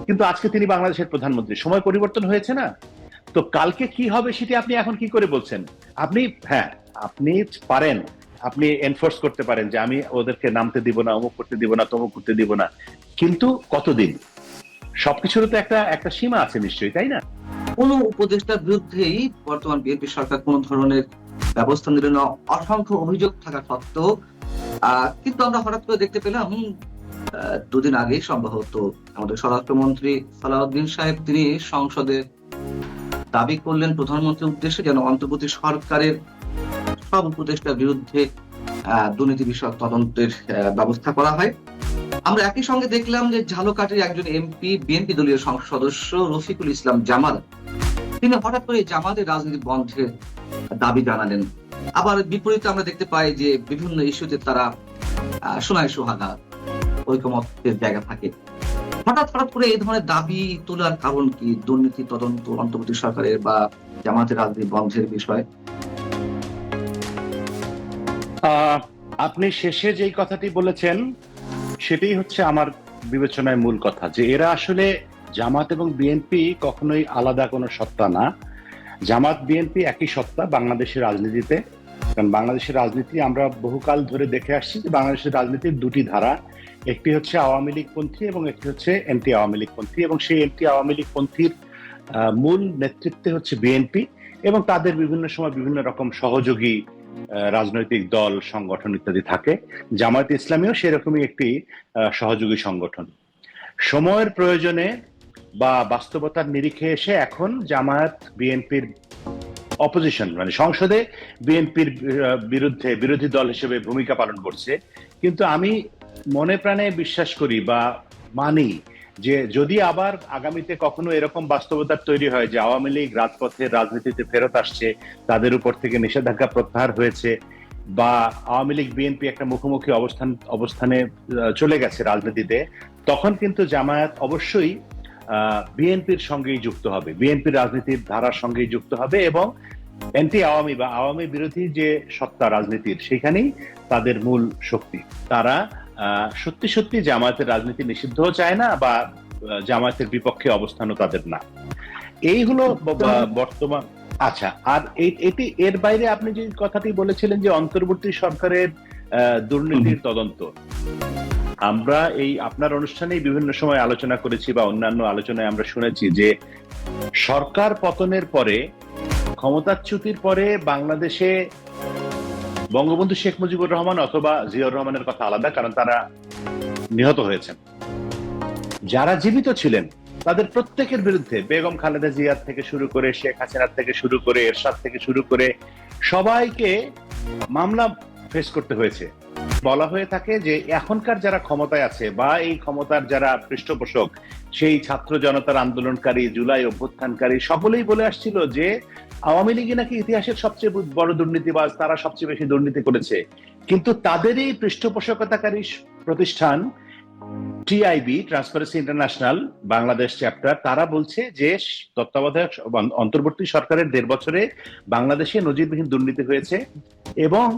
E: কিন্তু আজকে তিনি বাংলাদেশের প্রধানমন্ত্রী, সময় পরিবর্তন হয়েছে না? তো কালকে কি হবে সেটি আপনি এখন কি করে বলছেন? আপনি, হ্যাঁ, আপনি পারেন, আপনি এনফোর্স করতে পারেন যে আমি ওদেরকে নামতে দিব না, অমুক করতে দিব না, তমুক করতে দিব না, কিন্তু কতদিন? সবকিছুর তো একটা সীমা আছে নিশ্চয়ই, তাই না?
F: কোন উপদেষ্টার বিরুদ্ধেই বর্তমান বিএনপি সরকার কোন ধরনের ব্যবস্থা নিল না, অসংখ্য অভিযোগ থাকা সত্ত্বেও। কিন্তু আমরা হঠাৎ করে দেখতে পেলাম 2 দিন আগে সম্ভবত আমাদের স্বরাষ্ট্রমন্ত্রী সালাউদ্দিন সাহেব তিনি সংসদে দাবি করলেন প্রধানমন্ত্রীর উদ্দেশ্যে যেন অন্তর্বর্তী সরকারের সব উপদেষ্টার বিরুদ্ধে দুর্নীতি বিষয়ক তদন্তের ব্যবস্থা করা হয়। আমরা একই সঙ্গে দেখলাম যে ঝালকাঠির একজন এমপি, বিএনপি দলীয় সংসদ সদস্য রফিকুল ইসলাম জামাল, তিনি হঠাৎ করে জামাতের রাজনীতি বন্ধের দাবি জানালেন। আবার বিপরীতে আমরা দেখতে পাই যে বিভিন্ন ইস্যুতে তারা সোনায় সোহাগা, ঐকমত্যের জায়গা থাকে। হঠাৎ করে এই ধরনের দাবি তোলার কারণ কি? দুর্নীতি তদন্ত অন্তর্বর্তী সরকারের বা জামাতের রাজনীতি বন্ধের বিষয়?
E: আপনি শেষে যেই কথাটি বলেছেন সেটাই হচ্ছে আমার বিবেচনায় মূল কথা, যে এরা আসলে জামাত এবং বিএনপি কখনোই আলাদা কোনো সত্তা না। জামাত বিএনপি একই সত্তা বাংলাদেশের রাজনীতিতে। কারণ বাংলাদেশের রাজনীতি আমরা বহুকাল ধরে দেখে আসছি যে বাংলাদেশের রাজনীতির 2টি ধারা, একটি হচ্ছে আওয়ামী লীগপন্থী এবং একটি হচ্ছে এন্টি আওয়ামী লীগপন্থী, এবং সেই এন্টি আওয়ামী লীগপন্থীর মূল নেতৃত্বে হচ্ছে বিএনপি, এবং তাদের বিভিন্ন সময় বিভিন্ন রকম সহযোগী রাজনৈতিক দল, সংগঠন ইত্যাদি থাকে। জামায়াতে ইসলামীও সেরকমই একটি সহযোগী সংগঠন। সময়ের প্রয়োজনে বা বাস্তবতার নিরিখে এসে এখন জামায়াত বিএনপির অপোজিশন, মানে সংসদে বিএনপির বিরুদ্ধে বিরোধী দল হিসেবে ভূমিকা পালন করছে। কিন্তু আমি মনে প্রাণে বিশ্বাস করি বা মানি যে যদি আবার আগামীতে কখনো এরকম বাস্তবতা তৈরি হয় যে আওয়ামী লীগ রাজপথের রাজনীতিতে ফেরত আসছে, তাদের উপর থেকে নিষেধাজ্ঞা প্রত্যাহার হয়েছে, বা আওয়ামী লীগ বিএনপি একটা মুখোমুখি অবস্থানে চলে গেছে রাজনীতিতে, তখন কিন্তু জামায়াত অবশ্যই বিএনপির সঙ্গেই যুক্ত হবে, বিএনপির রাজনীতির ধারার সঙ্গেই যুক্ত হবে, এবং অ্যান্টি আওয়ামী বা আওয়ামী বিরোধী যে সত্তা রাজনীতির, সেখানেই তাদের মূল শক্তি। তারা সত্যি জামায়াতের রাজনীতি নিষিদ্ধও চায় না বা জামায়াতের বিপক্ষে অবস্থানও তাদের না। এই হলো বর্তমান। আচ্ছা, আর এটি এর বাইরে আপনি যে কথাটি বলেছিলেন যে অন্তর্বর্তী সরকারের দুর্নীতির তদন্ত, আমরা এই আপনার অনুষ্ঠানেই বিভিন্ন সময় আলোচনা করেছি বা অন্যান্য আলোচনায় আমরা শুনেছি যে সরকার পতনের পরে, ক্ষমতাচ্যুতির পরে বাংলাদেশে বঙ্গবন্ধু শেখ মুজিবুর রহমান অথবা জিয়াউর রহমানের কথা আলাদা, কারণ তারা নিহত হয়েছেন। যারা জীবিত ছিলেন তাদের প্রত্যেকের বিরুদ্ধে, বেগম খালেদা জিয়ার থেকে শুরু করে, শেখ হাসিনার থেকে শুরু করে, এরশাদ থেকে শুরু করে সবাইকে মামলা ফেস করতে হয়েছে। বলা হয়ে থাকে যে এখনকার যারা ক্ষমতায় আছে বা এই ক্ষমতার যারা পৃষ্ঠপোষক, সেই ছাত্র জনতার আন্দোলনকারী, জুলাই অভ্যুত্থানকারী, সকলেই বলে আসছিল যে আওয়ামী লীগই নাকি ইতিহাসের সবচেয়ে বড় দুর্নীতিবাজ, তারা সবচেয়ে বেশি দুর্নীতি করেছে। কিন্তু তাদেরই পৃষ্ঠপোষকতাকারী প্রতিষ্ঠান TIB, transparency international Bangladesh chapter, তারা বলছে যে তত্ত্বাবধায়ক অন্তর্বর্তী সরকারের 1.5 বছরে বাংলাদেশে নজিরবিহীন দুর্নীতি হয়েছে, এবং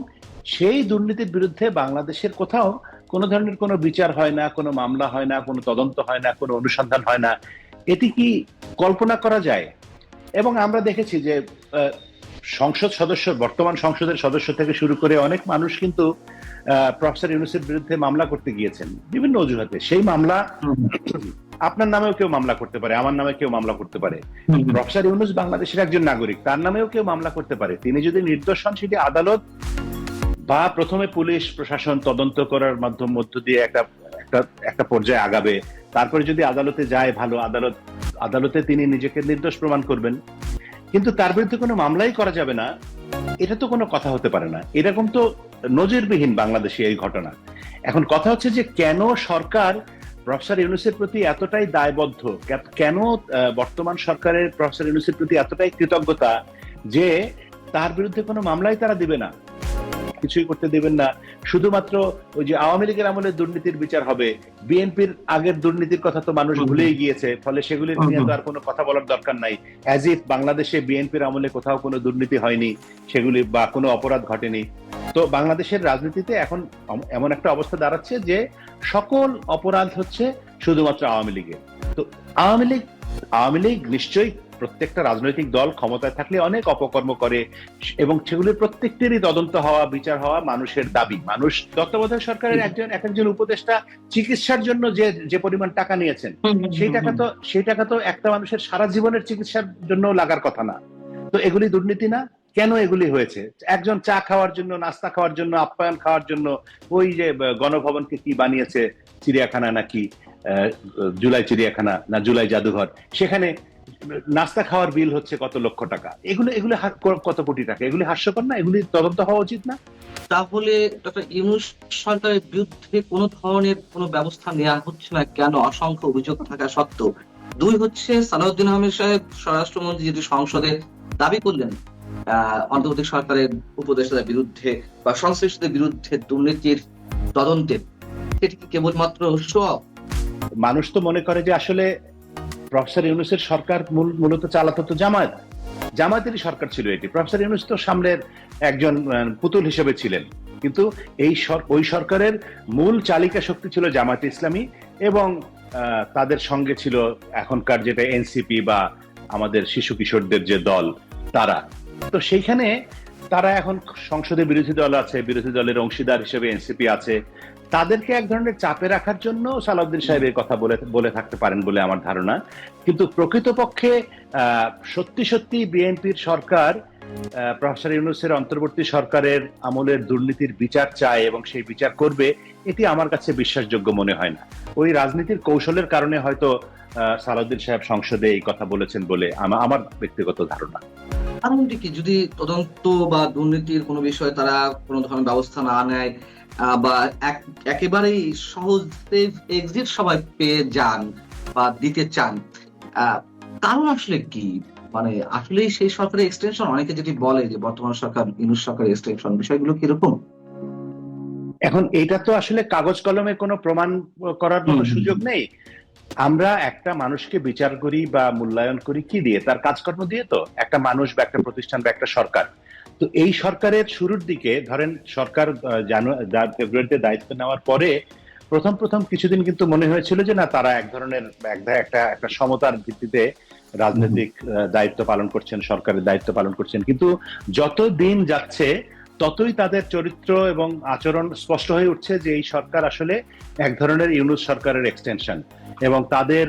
E: সেই দুর্নীতির বিরুদ্ধে বাংলাদেশের কোথাও কোনো ধরনের কোনো বিচার হয় না, কোনো মামলা হয় না, কোনো তদন্ত হয় না, কোনো অনুসন্ধান হয় না। এটি কি কল্পনা করা যায়? এবং আমরা দেখেছি যে সংসদ সদস্য, বর্তমান সংসদের সদস্য থেকে শুরু করে অনেক মানুষ কিন্তু প্রফেসর ইউনূসের বিরুদ্ধে মামলা করতে গিয়েছেন বিভিন্ন অজুহাতে। সেই মামলা আপনার নামেও কেউ মামলা করতে পারে, আমার নামে কেউ মামলা করতে পারে। প্রফেসর ইউনূস বাংলাদেশের একজন নাগরিক, তার নামেও কেউ মামলা করতে পারে। তিনি যদি নির্দোষ হন, সেটি আদালত বা প্রথমে পুলিশ প্রশাসন তদন্ত করার মধ্য দিয়ে একটা পর্যায়ে আগাবে। তারপরে যদি আদালতে যায়, ভালো, আদালতে তিনি নিজেকে নির্দোষ প্রমাণ করবেন। কিন্তু তার বিরুদ্ধে কোনো মামলাই করা যাবে না, এটা তো কোনো কথা হতে পারে না। এরকম তো নজিরবিহীন বাংলাদেশে এই ঘটনা। এখন কথা হচ্ছে যে কেন সরকার প্রফেসর ইউনূসের প্রতি এতটাই দায়বদ্ধ, কেন বর্তমান সরকারের প্রফেসর ইউনূসের প্রতি এতটাই কৃতজ্ঞতা যে তার বিরুদ্ধে কোনো মামলাই তারা দিবে না, কিছুই করতে দেবেন না। শুধুমাত্র ওই যে আওয়ামী লীগের আমলে দুর্নীতির বিচার হবে, বিএনপির আগের দুর্নীতির কথা তো মানুষ ভুলেই গিয়েছে, ফলে সেগুলি নিয়ে তো আর কোনো কথা বলার দরকার নাই। অ্যাজ ইফ বাংলাদেশে বিএনপির আমলে কোথাও কোনো দুর্নীতি হয়নি, সেগুলি বা কোনো অপরাধ ঘটেনি। তো বাংলাদেশের রাজনীতিতে এখন এমন একটা অবস্থা দাঁড়াচ্ছে যে সকল অপরাধ হচ্ছে শুধুমাত্র আওয়ামী লীগের। তো আওয়ামী লীগ নিশ্চয়ই প্রত্যেকটা রাজনৈতিক দল ক্ষমতায় থাকলে অনেক অপকর্ম করে এবং সেগুলির প্রত্যেকটিরই তদন্ত হওয়া, বিচার হওয়া মানুষের দাবি। মানুষ তত্ত্বাবধায়ক সরকারের একজন উপদেষ্টা চিকিৎসার জন্য যে পরিমাণ টাকা নিয়েছেন, সেই টাকা তো একটা মানুষের সারা জীবনের চিকিৎসার জন্য লাগার কথা না। তো এগুলি দুর্নীতি না? কেন এগুলি হয়েছে? একজন চা খাওয়ার জন্য, নাস্তা খাওয়ার জন্য, আপ্যায়ন খাওয়ার জন্য ওই যে গণভবনকে কি বানিয়েছে, চিড়িয়াখানা নাকি জুলাই চিড়িয়াখানা না জুলাই জাদুঘর, সেখানে নাস্তা খাওয়ার বিল হচ্ছে কত লক্ষ টাকা। এগুলো কত কোটি টাকা। এগুলি হাস্যকর না? এগুলি তদন্ত হওয়া উচিত না?
F: তাহলে ডক্টর ইউনূস সরকারের বিরুদ্ধে কোনো ধরনের কোনো ব্যবস্থা নেওয়া হচ্ছে না কেন, অসংখ্য অভিযোগ থাকা সত্ত্বেও? দুই হচ্ছে, সালাউদ্দিন আহমেদ সাহেব স্বরাষ্ট্রমন্ত্রী যেটি সংসদে দাবি করলেন অন্তর্বর্তী সরকারের উপদেষ্টাদের বিরুদ্ধে বা সংশ্লিষ্টদের বিরুদ্ধে দুর্নীতির তদন্তে, সেটি কি কেবলমাত্র শো অফ?
E: মানুষ তো মনে করে যে আসলে প্রফেসর ইউনূসের সরকার মূলত চালাতো তো জামায়াতেরই সরকার ছিল এটি। প্রফেসর ইউনূস তো সামনের একজন পুতুল হিসেবে ছিলেন, কিন্তু ওই সরকারের মূল চালিকা শক্তি ছিল জামায়াতে ইসলামী এবং তাদের সঙ্গে ছিল এখনকার যেটা এনসিপি বা আমাদের শিশু কিশোরদের যে দল, তারা। তো সেইখানে তারা এখন সংসদে বিরোধী দল আছে, বিরোধী দলের অংশীদার হিসেবে এনসিপি আছে। তাদেরকে এক ধরনের চাপে রাখার জন্য সালাউদ্দিন সাহেব এই কথা বলে থাকতে পারেন বলে আমার ধারণা। কিন্তু প্রকৃতপক্ষে সত্যি বিএনপির সরকার প্রফেসর ইউনূসের অন্তর্বর্তী সরকারের আমলের দুর্নীতির বিচার চায় এবং সেই বিচার করবে, এটি আমার কাছে বিশ্বাসযোগ্য মনে হয় না। ওই রাজনীতির কৌশলের কারণে হয়তো সালাউদ্দিন সাহেব সংসদে এই কথা বলেছেন বলে আমার ব্যক্তিগত ধারণা।
F: কারণটি কি, যদি তদন্ত বা দুর্নীতির কোনো বিষয়ে তারা কোনো ধরনের ব্যবস্থা না নেয় বা একেবারেই সহজ এক্সিট সবাই পেয়ে যান বা দিতে চান, কারণ আসলে কি? মানে আসলে সেই সরকারের এক্সটেনশন, অনেকে যেটি বলে যে বর্তমান সরকার ইউনূস সরকারের এক্সটেনশন, বিষয়গুলো কিরকম?
E: এখন এটা তো আসলে কাগজ কলমে কোনো প্রমাণ করার মতো সুযোগ নেই। আমরা একটা মানুষকে বিচার করি বা মূল্যায়ন করি কি দিয়ে? তার কাজকর্ম দিয়ে। তো একটা মানুষ বা একটা প্রতিষ্ঠান বা একটা সরকার, তো এই সরকারের শুরুর দিকে ধরেন সরকার ফেব্রুয়ারিতে দায়িত্ব নেওয়ার পরে প্রথম কিছুদিন কিন্তু মনে হয়েছিল যে না, তারা এক ধরনের একটা সমতার ভিত্তিতে রাজনৈতিক দায়িত্ব পালন করছেন, সরকারের দায়িত্ব পালন করছেন। কিন্তু যত দিন যাচ্ছে ততই তাদের চরিত্র এবং আচরণ স্পষ্ট হয়ে উঠছে যে এই সরকার আসলে এক ধরনের ইউনূস সরকারের এক্সটেনশন, এবং তাদের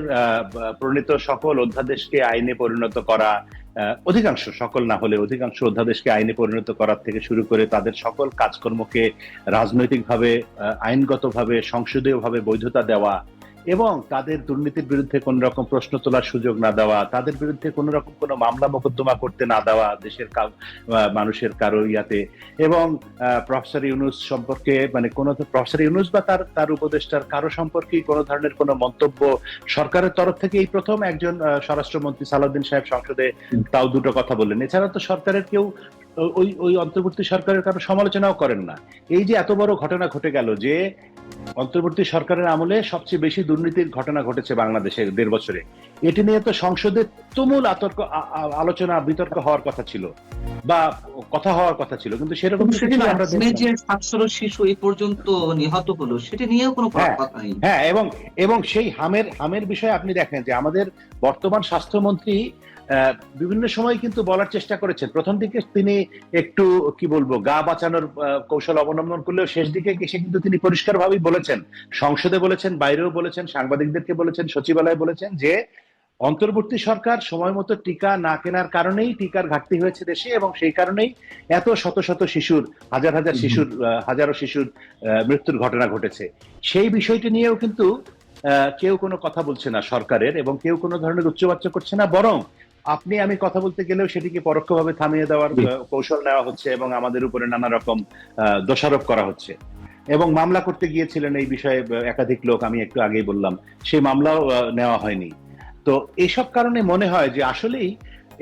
E: প্রণীত সকল অধ্যাদেশকে আইনে পরিণত করা, অধিকাংশ, সকল না হলে অধিকাংশ অধ্যাদেশকে আইনে পরিণত করার থেকে শুরু করে তাদের সকল কাজকর্মকে রাজনৈতিকভাবে, আইনগতভাবে, সংসদীয়ভাবে বৈধতা দেওয়া এবং তাদের দুর্নীতির বিরুদ্ধে কোন রকম প্রশ্ন তোলার সুযোগ না দেওয়া, তাদের বিরুদ্ধে কোন রকম কোনো মামলা মোকদ্দমা করতে না দেওয়া দেশের মানুষের কারো ইয়াতে। এবং প্রফেসর ইউনূস সম্পর্কে মানে প্রফেসর ইউনূস বা তার উপদেষ্টার কারো সম্পর্কে কোনো ধরনের কোনো মন্তব্য সরকারের তরফ থেকে এই প্রথম একজন স্বরাষ্ট্রমন্ত্রী সালাউদ্দিন সাহেব সংসদে তাও দুটো কথা বললেন। এছাড়া তো সরকারের কেউ ওই অন্তর্বর্তী সরকারের কারো সমালোচনাও করেন না। এই যে এত বড় ঘটনা ঘটে গেল যে অন্তর্বর্তী সরকারের আমলে সবচেয়ে বেশি দুর্নীতির ঘটনা ঘটেছে বাংলাদেশে 1.5 বছরে, এটি নিয়ে তো সংসদে তুমুল আলোচনা বিতর্ক হওয়ার কথা ছিল বা কথা হওয়ার কথা ছিল, কিন্তু সেরকম
F: শিশু এই পর্যন্ত নিহত হলো সেটি নিয়েও কোনো কথা নেই।
E: হ্যাঁ, এবং সেই হামের বিষয়ে আপনি দেখেন যে আমাদের বর্তমান স্বাস্থ্যমন্ত্রী বিভিন্ন সময় কিন্তু বলার চেষ্টা করেছেন। প্রথম দিকে তিনি একটু কি বলবো গা বাঁচানোর কৌশল অবলম্বন করলেও শেষ দিকে এসে কিন্তু তিনি পরিষ্কারভাবেই বলেছেন, সংসদে বলেছেন, বাইরেও বলেছেন, সাংবাদিকদেরকে বলেছেন, সচিবালয়ে বলেছেন যে অন্তর্বর্তী সরকার সময় মতো টিকা না কেনার কারণেই টিকার ঘাটতি হয়েছে দেশে, এবং সেই কারণেই এত শত শিশুর, হাজারো শিশুর মৃত্যুর ঘটনা ঘটেছে। সেই বিষয়টি নিয়েও কিন্তু কেউ কোনো কথা বলছে না সরকারের, এবং কেউ কোনো ধরনের উচ্চবাচ্য করছে না, বরং আপনি আমি কথা বলতে গেলেও সেটিকে পরোক্ষভাবে থামিয়ে দেওয়ার কৌশল নেওয়া হচ্ছে এবং আমাদের উপরে নানা রকম দোষারোপ করা হচ্ছে। এবং মামলা করতে গিয়েছিলেন এই বিষয়ে একাধিক লোক, আমি একটু আগেই বললাম, সেই মামলাও নেওয়া হয়নি। তো এইসব কারণে মনে হয় যে আসলেই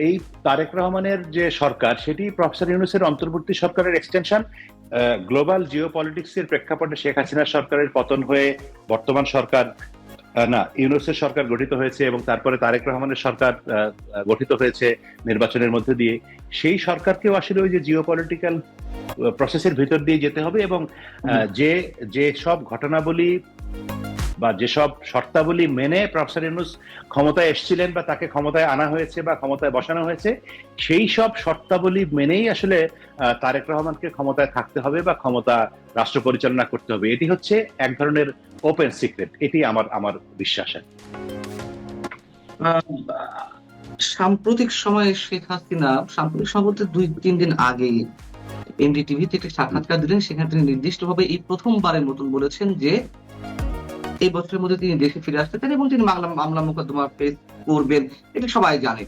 E: এই তারেক রহমানের যে সরকার, সেটি প্রফেসর ইউনূসের অন্তর্বর্তী সরকারের এক্সটেনশন। গ্লোবাল জিওপলিটিক্সের প্রেক্ষাপটে শেখ হাসিনার সরকারের পতন হয়ে বর্তমান সরকার ইউনূসের সরকার গঠিত হয়েছে এবং তারপরে তারেক রহমানের সরকার গঠিত হয়েছে নির্বাচনের মধ্যে দিয়ে। সেই সরকারকেও আসলে ওই যে জিওপলিটিক্যাল প্রসেসের ভিতর দিয়ে যেতে হবে এবং যে সব ঘটনাবলী বা যেসব শর্তাবলী মেনে প্রফেসর ইউনূস ক্ষমতায় এসেছিলেন বা তাকে ক্ষমতায় আনা হয়েছে বা ক্ষমতায় বসানো হয়েছে, সেই সব শর্তাবলী মেনেই আসলে তারেক রহমানকে ক্ষমতায় থাকতে হবে বা ক্ষমতা রাষ্ট্র পরিচালনা করতে হবে। এটি হচ্ছে এক ধরনের ওপেন সিক্রেট, এটি আমার বিশ্বাস।
F: সাম্প্রতিক সময়ে শেখ হাসিনা, সাম্প্রতিক সময় বলতে 2-3 দিন আগেই এনডিটিভিতে একটি সাক্ষাৎকার দিলেন। সেখানে তিনি নির্দিষ্টভাবে এই প্রথমবারের মতন বলেছেন যে এই বছরের মধ্যে তিনি দেশে ফিরে আসতে চান এবং তিনি মামলা মোকদ্দমা ফেস করবেন, এটা সবাই জানে।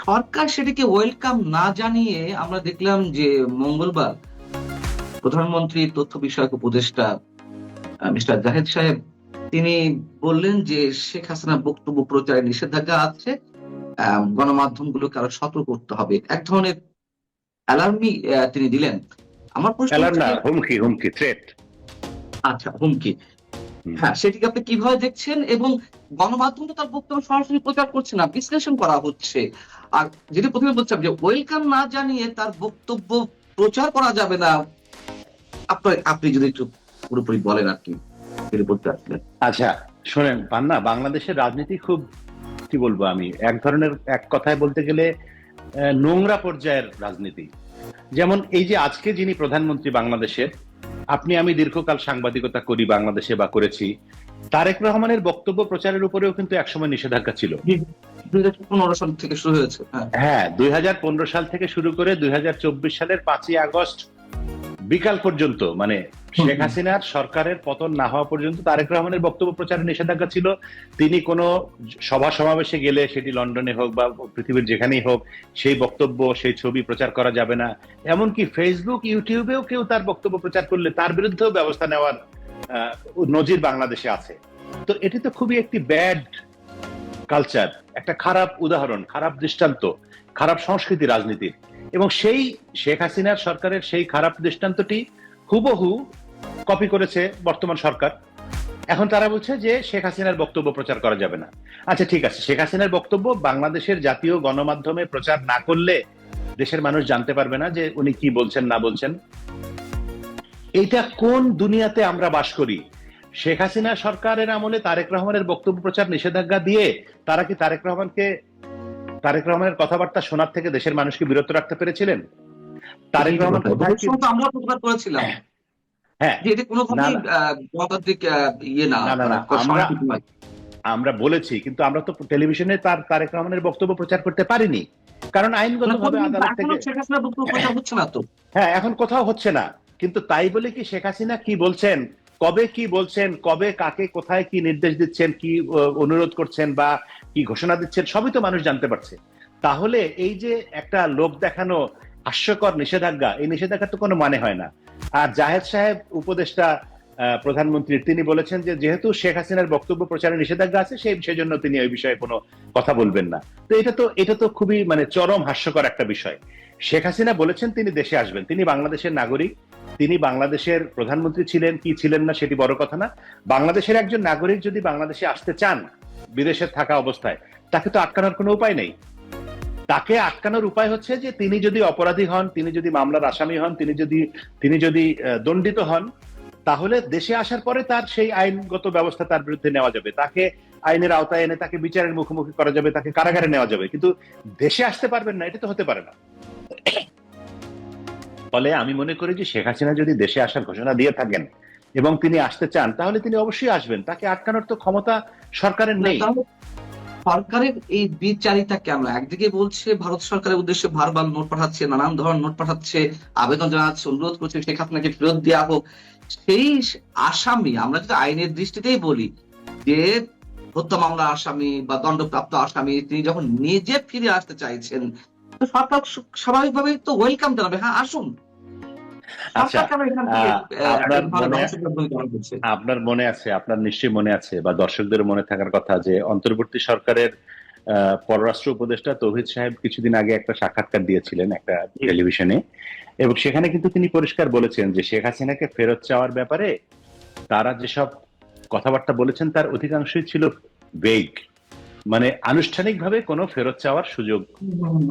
F: সরকার সেটাকে ওয়েলকাম না জানিয়ে আমরা দেখলাম যে মঙ্গলবার প্রধানমন্ত্রীর তথ্য বিষয়ক উপদেষ্টা মিস্টার জাহেদ সাহেব তিনি বললেন যে শেখ হাসিনা বক্তব্য প্রচারে নিষেধাজ্ঞা আছে, গণমাধ্যমগুলোকে আরো সতর্ক করতে হবে, এক ধরনের অ্যালার্মি তিনি দিলেন। আমার প্রশ্ন,
E: হুমকি, থ্রেট।
F: আচ্ছা, হুমকি, হ্যাঁ, সেটিকে আপনি কিভাবে দেখছেন? এবং গণমাধ্যম তো তার বক্তব্য সরাসরি প্রচার করছে না, বিশ্লেষণ করা হচ্ছে। আর যেটা প্রথমে বলছিলাম যে ওয়েলকাম না জানিয়ে তার বক্তব্য প্রচার করা যাবে না, আপনি যদি একটু পুরোপুরি বলেন আর কি বলতে আসলেন।
E: আচ্ছা শোনেন পান্না, বাংলাদেশের রাজনীতি খুব, কি বলবো আমি, এক ধরনের, এক কথায় বলতে গেলে নোংরা পর্যায়ের রাজনীতি। যেমন এই যে আজকে যিনি প্রধানমন্ত্রী বাংলাদেশের, আপনি আমি দীর্ঘকাল সাংবাদিকতা করি বাংলাদেশে বা করেছি, তারেক রহমানের বক্তব্য প্রচারের উপরেও কিন্তু একসময় নিষেধাজ্ঞা ছিল।
F: 2015 সাল থেকে শুরু হয়েছে।
E: হ্যাঁ, 2015 সাল থেকে শুরু করে 2024 সালের 5ই আগস্ট বিকাল পর্যন্ত, মানে শেখ হাসিনার সরকারের পতন না হওয়া পর্যন্ত তারেক রহমানের বক্তব্য প্রচারে নিষেধাজ্ঞা ছিল। তিনি কোনো সভা সমাবেশে গেলে, সেটি লন্ডনে হোক বা পৃথিবীর যেখানেই হোক, সেই বক্তব্য, সেই ছবি প্রচার করা যাবে না। এমনকি ফেসবুক, ইউটিউবেও কেউ তার বক্তব্য প্রচার করলে তার বিরুদ্ধেও ব্যবস্থা নেওয়ার নজির বাংলাদেশে আছে। তো এটি তো খুবই একটি ব্যাড কালচার, একটা খারাপ উদাহরণ, খারাপ দৃষ্টান্ত, খারাপ সংস্কৃতি রাজনীতির। এবং সেই শেখ হাসিনার সরকারের সেই খারাপ দৃষ্টান্তটি হুবহু কপি করেছে বর্তমান সরকার। এখন তারা বলছে যে শেখ হাসিনার বক্তব্য প্রচার করা যাবে না। আচ্ছা ঠিক আছে, শেখ হাসিনার বক্তব্য বাংলাদেশের জাতীয় গণমাধ্যমে প্রচার না করলে দেশের মানুষ জানতে পারবে না যে উনি কি বলছেন না বলছেন। এইটা কোন দুনিয়াতে আমরা বাস করি? শেখ হাসিনা সরকারের আমলে তারেক রহমানের বক্তব্য প্রচার নিষেধাজ্ঞা দিয়ে তারা কি তারেক রহমানের কথাবার্তা শোনার থেকে দেশের মানুষকে বিরত রাখতে পেরেছিলেন? তারেক রহমান
F: আমরা প্রতিবাদ করেছিলাম,
E: হ্যাঁ,
F: যে এটা কোনোভাবেই গণতান্ত্রিক ইয়ে না,
E: আমরা বলেছি, কিন্তু আমরা তো টেলিভিশনে তারেক রহমানের বক্তব্য প্রচার করতে পারিনি, কারণ আইনগতভাবে আদালত থেকে
F: শেখ হাসিনার বক্তব্য প্রচার হচ্ছে না তো।
E: হ্যাঁ, এখন কোথাও হচ্ছে না, কিন্তু তাই বলে কি শেখ হাসিনা কি বলছেন, কবে কি বলছেন, কবে কাকে কোথায় কি নির্দেশ দিচ্ছেন, কি অনুরোধ করছেন বা কি ঘোষণা দিচ্ছেন, সবই তো মানুষ জানতে পারছে। তাহলে এই যে একটা লোক দেখানো হাস্যকর নিষেধাজ্ঞা, এই নিষেধাজ্ঞার তো কোনো মানে হয় না। আর জাহেদ সাহেব উপদেষ্টা প্রধানমন্ত্রী, তিনি বলেছেন যে যেহেতু শেখ হাসিনার বক্তব্য প্রচারে নিষেধাজ্ঞা আছে, সেই জন্য তিনি ওই বিষয়ে কোনো কথা বলবেন না। তো এটা তো খুবই মানে চরম হাস্যকর একটা বিষয়। শেখ হাসিনা বলেছেন তিনি দেশে আসবেন, তিনি বাংলাদেশের নাগরিক, তিনি বাংলাদেশের প্রধানমন্ত্রী ছিলেন কি ছিলেন না সেটি বড় কথা না। বাংলাদেশের একজন নাগরিক যদি বাংলাদেশে আসতে চান বিদেশে থাকা অবস্থায়, তাকে তো আটকানোর কোনো উপায় নেই। তাকে আটকানোর উপায় হচ্ছে যে তিনি যদি অপরাধী হন, তিনি যদি মামলার আসামি হন, তিনি যদি দণ্ডিত হন, তাহলে দেশে আসার পরে তার সেই আইনগত ব্যবস্থা তার বিরুদ্ধে নেওয়া যাবে, তাকে আইনের আওতায় এনে তাকে বিচারের মুখোমুখি করা যাবে, তাকে কারাগারে নেওয়া যাবে। কিন্তু দেশে আসতে পারবেন না, এটা তো হতে পারে না। ফলে আমি মনে করি যে শেখ হাসিনা যদি দেশে আসার ঘোষণা দিয়ে থাকেন এবং তিনি আসতে চান, তাহলে তিনি অবশ্যই আসবেন। তাকে আটকানোর তো ক্ষমতা সরকারের নেই।
F: সরকারের এই বিচারিতা কেমন? একদিকে বলছে ভারত সরকারের উদ্দেশ্যে ভারবাল নোট পাঠাচ্ছে, নানান ধরনের নোট পাঠাচ্ছে, আবেদন জানাচ্ছে, অনুরোধ করছে শেখ হাসিনাকে ফেরত দেওয়া হোক। সেই আসামি, আমরা যদি আইনের দৃষ্টিতেই বলি যে হত্যা মামলার আসামি বা দণ্ডপ্রাপ্ত আসামি, তিনি যখন নিজে ফিরে আসতে চাইছেন, সরকার স্বাভাবিকভাবেই তো ওয়েলকাম জানাবে, হ্যাঁ আসুন।
E: আচ্ছা,
F: সরকার কেন এখান থেকে
E: আপনার
F: এক ধরনের
E: মনে
F: ধ্বংসকারী ভূমিকা পালন করছে?
E: আপনার মনে আছে, আপনার নিশ্চয়ই মনে আছে বা দর্শকদের মনে থাকার কথা যে অন্তর্বর্তী সরকারের পররাষ্ট্র উপদেষ্টা তৌহিদ সাহেব কিছুদিন আগে একটা সাক্ষাৎকার দিয়েছিলেন একটা টেলিভিশনে, এবং সেখানে কিন্তু তিনি পরিষ্কার বলেছেন যে শেখ হাসিনাকে ফেরত চাওয়ার ব্যাপারে তারা যেসব কথাবার্তা বলেছেন তার অধিকাংশই ছিল বেগ, মানে আনুষ্ঠানিকভাবে কোনো ফেরত চাওয়ার সুযোগ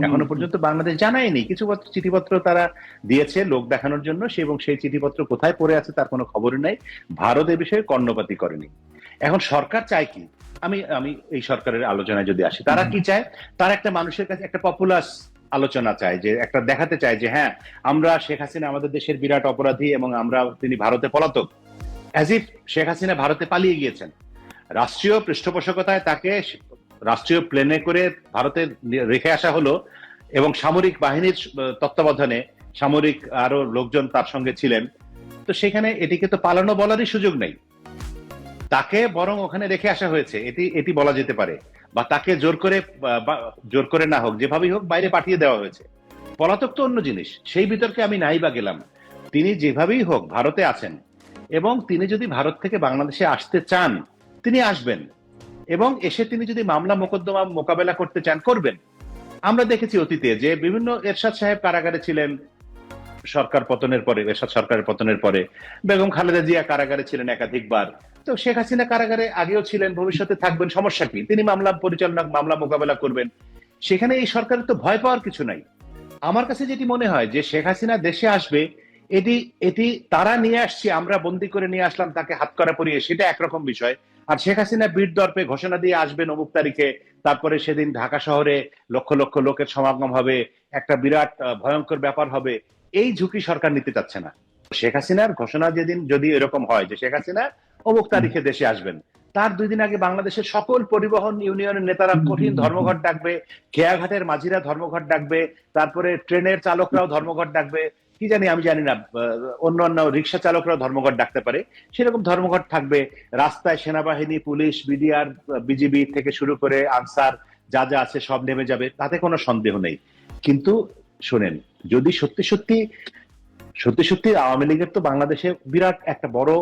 E: এখনো পর্যন্ত বাংলাদেশ জানায়নি। কিছু চিঠিপত্র তারা দিয়েছে লোক দেখানোর জন্য, এবং সেই চিঠিপত্র কোথায় পড়ে আছে তার কোনো খবরই নাই। ভারত এ বিষয়ে কর্ণপাতই করেনি। এখন সরকার চায় কি, আমি আমি এই সরকারের আলোচনায় যদি আসি, তারা কি চায়? তারা একটা মানুষের কাছে একটা পপুলাস আলোচনা চায়, যে একটা দেখাতে চায় যে হ্যাঁ আমরা শেখ হাসিনা আমাদের দেশের বিরাট অপরাধী এবং তিনি ভারতে পলাতক, অ্যাজ ইফ শেখ হাসিনা ভারতে পালিয়ে গিয়েছেন। রাষ্ট্রীয় পৃষ্ঠপোষকতায় তাকে রাষ্ট্রীয় প্লেনে করে ভারতে রেখে আসা হলো, এবং সামরিক বাহিনীর তত্ত্বাবধানে সামরিক আরো লোকজন তার সঙ্গে ছিলেন। তো সেখানে এটিকে তো পালানো বলারই সুযোগ নেই, তাকে বরং ওখানে রেখে আসা হয়েছে, এটি বলা যেতে পারে। বা তাকে জোর করে না হোক, যেভাবেই হোক বাইরে পাঠিয়ে দেওয়া হয়েছে। পলাতক তো অন্য জিনিস, সেই বিতর্কে আমি নাই বা গেলাম। তিনি যেভাবেই হোক ভারতে আছেন, এবং তিনি যদি ভারত থেকে বাংলাদেশে আসতে চান তিনি আসবেন, এবং এসে তিনি যদি মামলা মোকদ্দমা মোকাবেলা করতে চান করবেন। আমরা দেখেছি অতীতে যে বিভিন্ন এরশাদ সাহেব কারাগারে ছিলেন সরকার পতনের পরে, এরশাদ সরকারের পতনের পরে। বেগম খালেদা জিয়া কারাগারে ছিলেন একাধিকবার। তো শেখ হাসিনা কারাগারে আগেও ছিলেন, ভবিষ্যতে থাকবেন, সমস্যা কি? তিনি মামলা মোকাবেলা করবেন। সেখানে এই সরকারের তো ভয় পাওয়ার কিছু নাই। আমার কাছে যেটি মনে হয় যে শেখ হাসিনা দেশে আসবে, এটি তারা নিয়ে আসছে, আমরা বন্দি করে নিয়ে আসলাম তাকে হাত করা পরিয়ে, সেটা একরকম বিষয়। আর শেখ হাসিনা বীর দর্পে ঘোষণা দিয়ে আসবেন অমুক তারিখে, তারপরে সেদিন ঢাকা শহরে লক্ষ লক্ষ লোকের সমাগম হবে, একটা বিরাট ভয়ঙ্কর ব্যাপার হবে, এই ঝুঁকি সরকার নিতে চাচ্ছে না। শেখ হাসিনার ঘোষণা যেদিন যদি এরকম হয় যে শেখ হাসিনা অমুক তারিখে দেশে আসবেন, তার 2 দিন আগে বাংলাদেশের সকল পরিবহন ইউনিয়নের নেতারা কঠিন ধর্মঘট ডাকবে, খেয়াঘাটের মাঝিরা ধর্মঘট ডাকবে, তারপরে ট্রেনের চালকরাও ধর্মঘট ডাকবে, কি জানি আমি জানি না, অন্য রিক্সা চালকরাও ধর্মঘট ডাকতে পারে, সেরকম ধর্মঘট থাকবে। রাস্তায় সেনাবাহিনী, পুলিশ, বিডিআর, বিজিবি থেকে শুরু করে আনসার যা যা আছে সব নেমে যাবে, তাতে কোনো সন্দেহ নেই। কিন্তু শোনেন, যদি সত্যি সত্যি আওয়ামী লীগের তো বাংলাদেশে বিরাট একটা বড়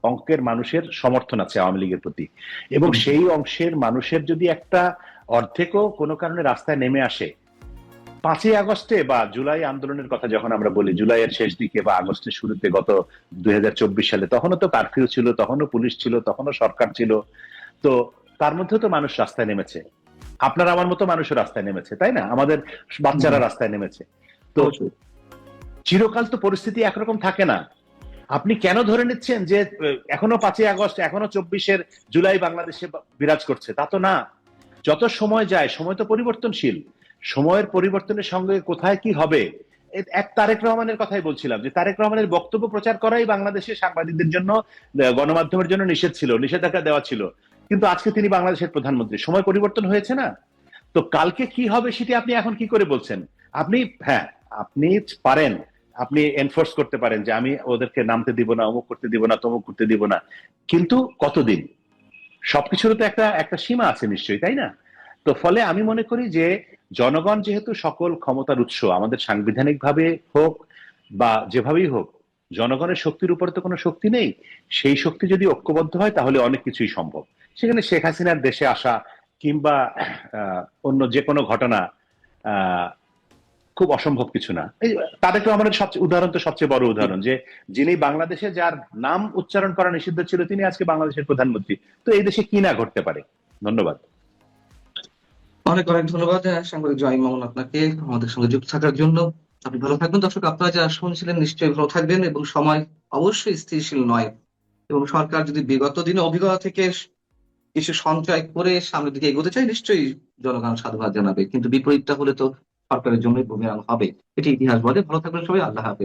E: অঙ্কের মানুষের সমর্থন আছে আওয়ামী লীগের প্রতি, এবং সেই অংশের মানুষের যদি একটা অর্ধেকও কোনো কারণে রাস্তায় নেমে আসে 5ই আগস্টে বা জুলাই আন্দোলনের কথা যখন আমরা বলি, জুলাইয়ের শেষ দিকে বা আগস্টের শুরুতে গত 2024 সালে, তখনও তো কারফিউ ছিল, তখনও পুলিশ ছিল, তখনও সরকার ছিল। তো তার মধ্যেও তো মানুষ রাস্তায় নেমেছে, আপনার আমার মতো মানুষও রাস্তায় নেমেছে, তাই না? আমাদের বাচ্চারা রাস্তায় নেমেছে। তো চিরকাল তো পরিস্থিতি একরকম থাকে না। আপনি কেন ধরে নিচ্ছেন যে এখনো 5ই আগস্ট, এখনো 24 জুলাই বাংলাদেশে বিরাজ করছে? তা তো না। যত সময় যায়, সময় তো পরিবর্তনশীল, সময়ের পরিবর্তনের সঙ্গে কোথায় কি হবে। এক তারেক রহমানের কথাই বলছিলাম, যে তারেক রহমানের বক্তব্য প্রচার করাই বাংলাদেশের সাংবাদিকদের জন্য, গণমাধ্যমের জন্য নিষেধ ছিল, নিষেধাজ্ঞা দেওয়া ছিল। কিন্তু আজকে তিনি বাংলাদেশের প্রধানমন্ত্রী, সময় পরিবর্তন হয়েছে না? তো কালকে কি হবে সেটি আপনি এখন কি করে বলছেন? আপনি পারেন, আপনি এনফোর্স করতে পারেন যে আমি ওদেরকে নামতে দিব না, অমুক করতে দিব না, তমুক করতে দিব না, কিন্তু কতদিন? সবকিছুর তো একটা সীমা আছে নিশ্চয়ই, তাই না? তো ফলে আমি মনে করি যে জনগণ যেহেতু সকল ক্ষমতার উৎস, আমাদের সাংবিধানিক ভাবে হোক বা যেভাবেই হোক, জনগণের শক্তির উপরে তো কোনো শক্তি নেই। সেই শক্তি যদি ঐক্যবদ্ধ হয় তাহলে অনেক কিছুই সম্ভব। সেখানে শেখ হাসিনার দেশে আসা কিংবা অন্য যে কোনো ঘটনা খুব অসম্ভব কিছু না। এই তারেক রহমানের উদাহরণ তো সবচেয়ে বড় উদাহরণ, যে যিনি বাংলাদেশে, যার নাম উচ্চারণ করা নিষিদ্ধ ছিল, তিনি আজকে বাংলাদেশের প্রধানমন্ত্রী। তো এই দেশে কি না ঘটতে পারে? ধন্যবাদ।
F: অনেক অনেক ধন্যবাদ সাংবাদিক জয় মামুন আপনাকে আমাদের সঙ্গে যুক্ত থাকার জন্য। আপনি ভালো থাকবেন। দর্শক, আপনারা যারা শুনছিলেন নিশ্চয়ই ভালো থাকবেন, এবং সময় অবশ্যই স্থিতিশীল নয়, এবং সরকার যদি বিগত দিনে অভিজ্ঞতা থেকে কিছু সঞ্চয় করে সামনের দিকে এগোতে চাই, নিশ্চয়ই জনগণ সাধুবাদ জানাবে, কিন্তু বিপরীতটা হলে তো সরকারের জন্যই বুমেরাং হবে। এটি ইতিহাস বলে। ভালো থাকবেন সবাই, আল্লাহ হাফেজ।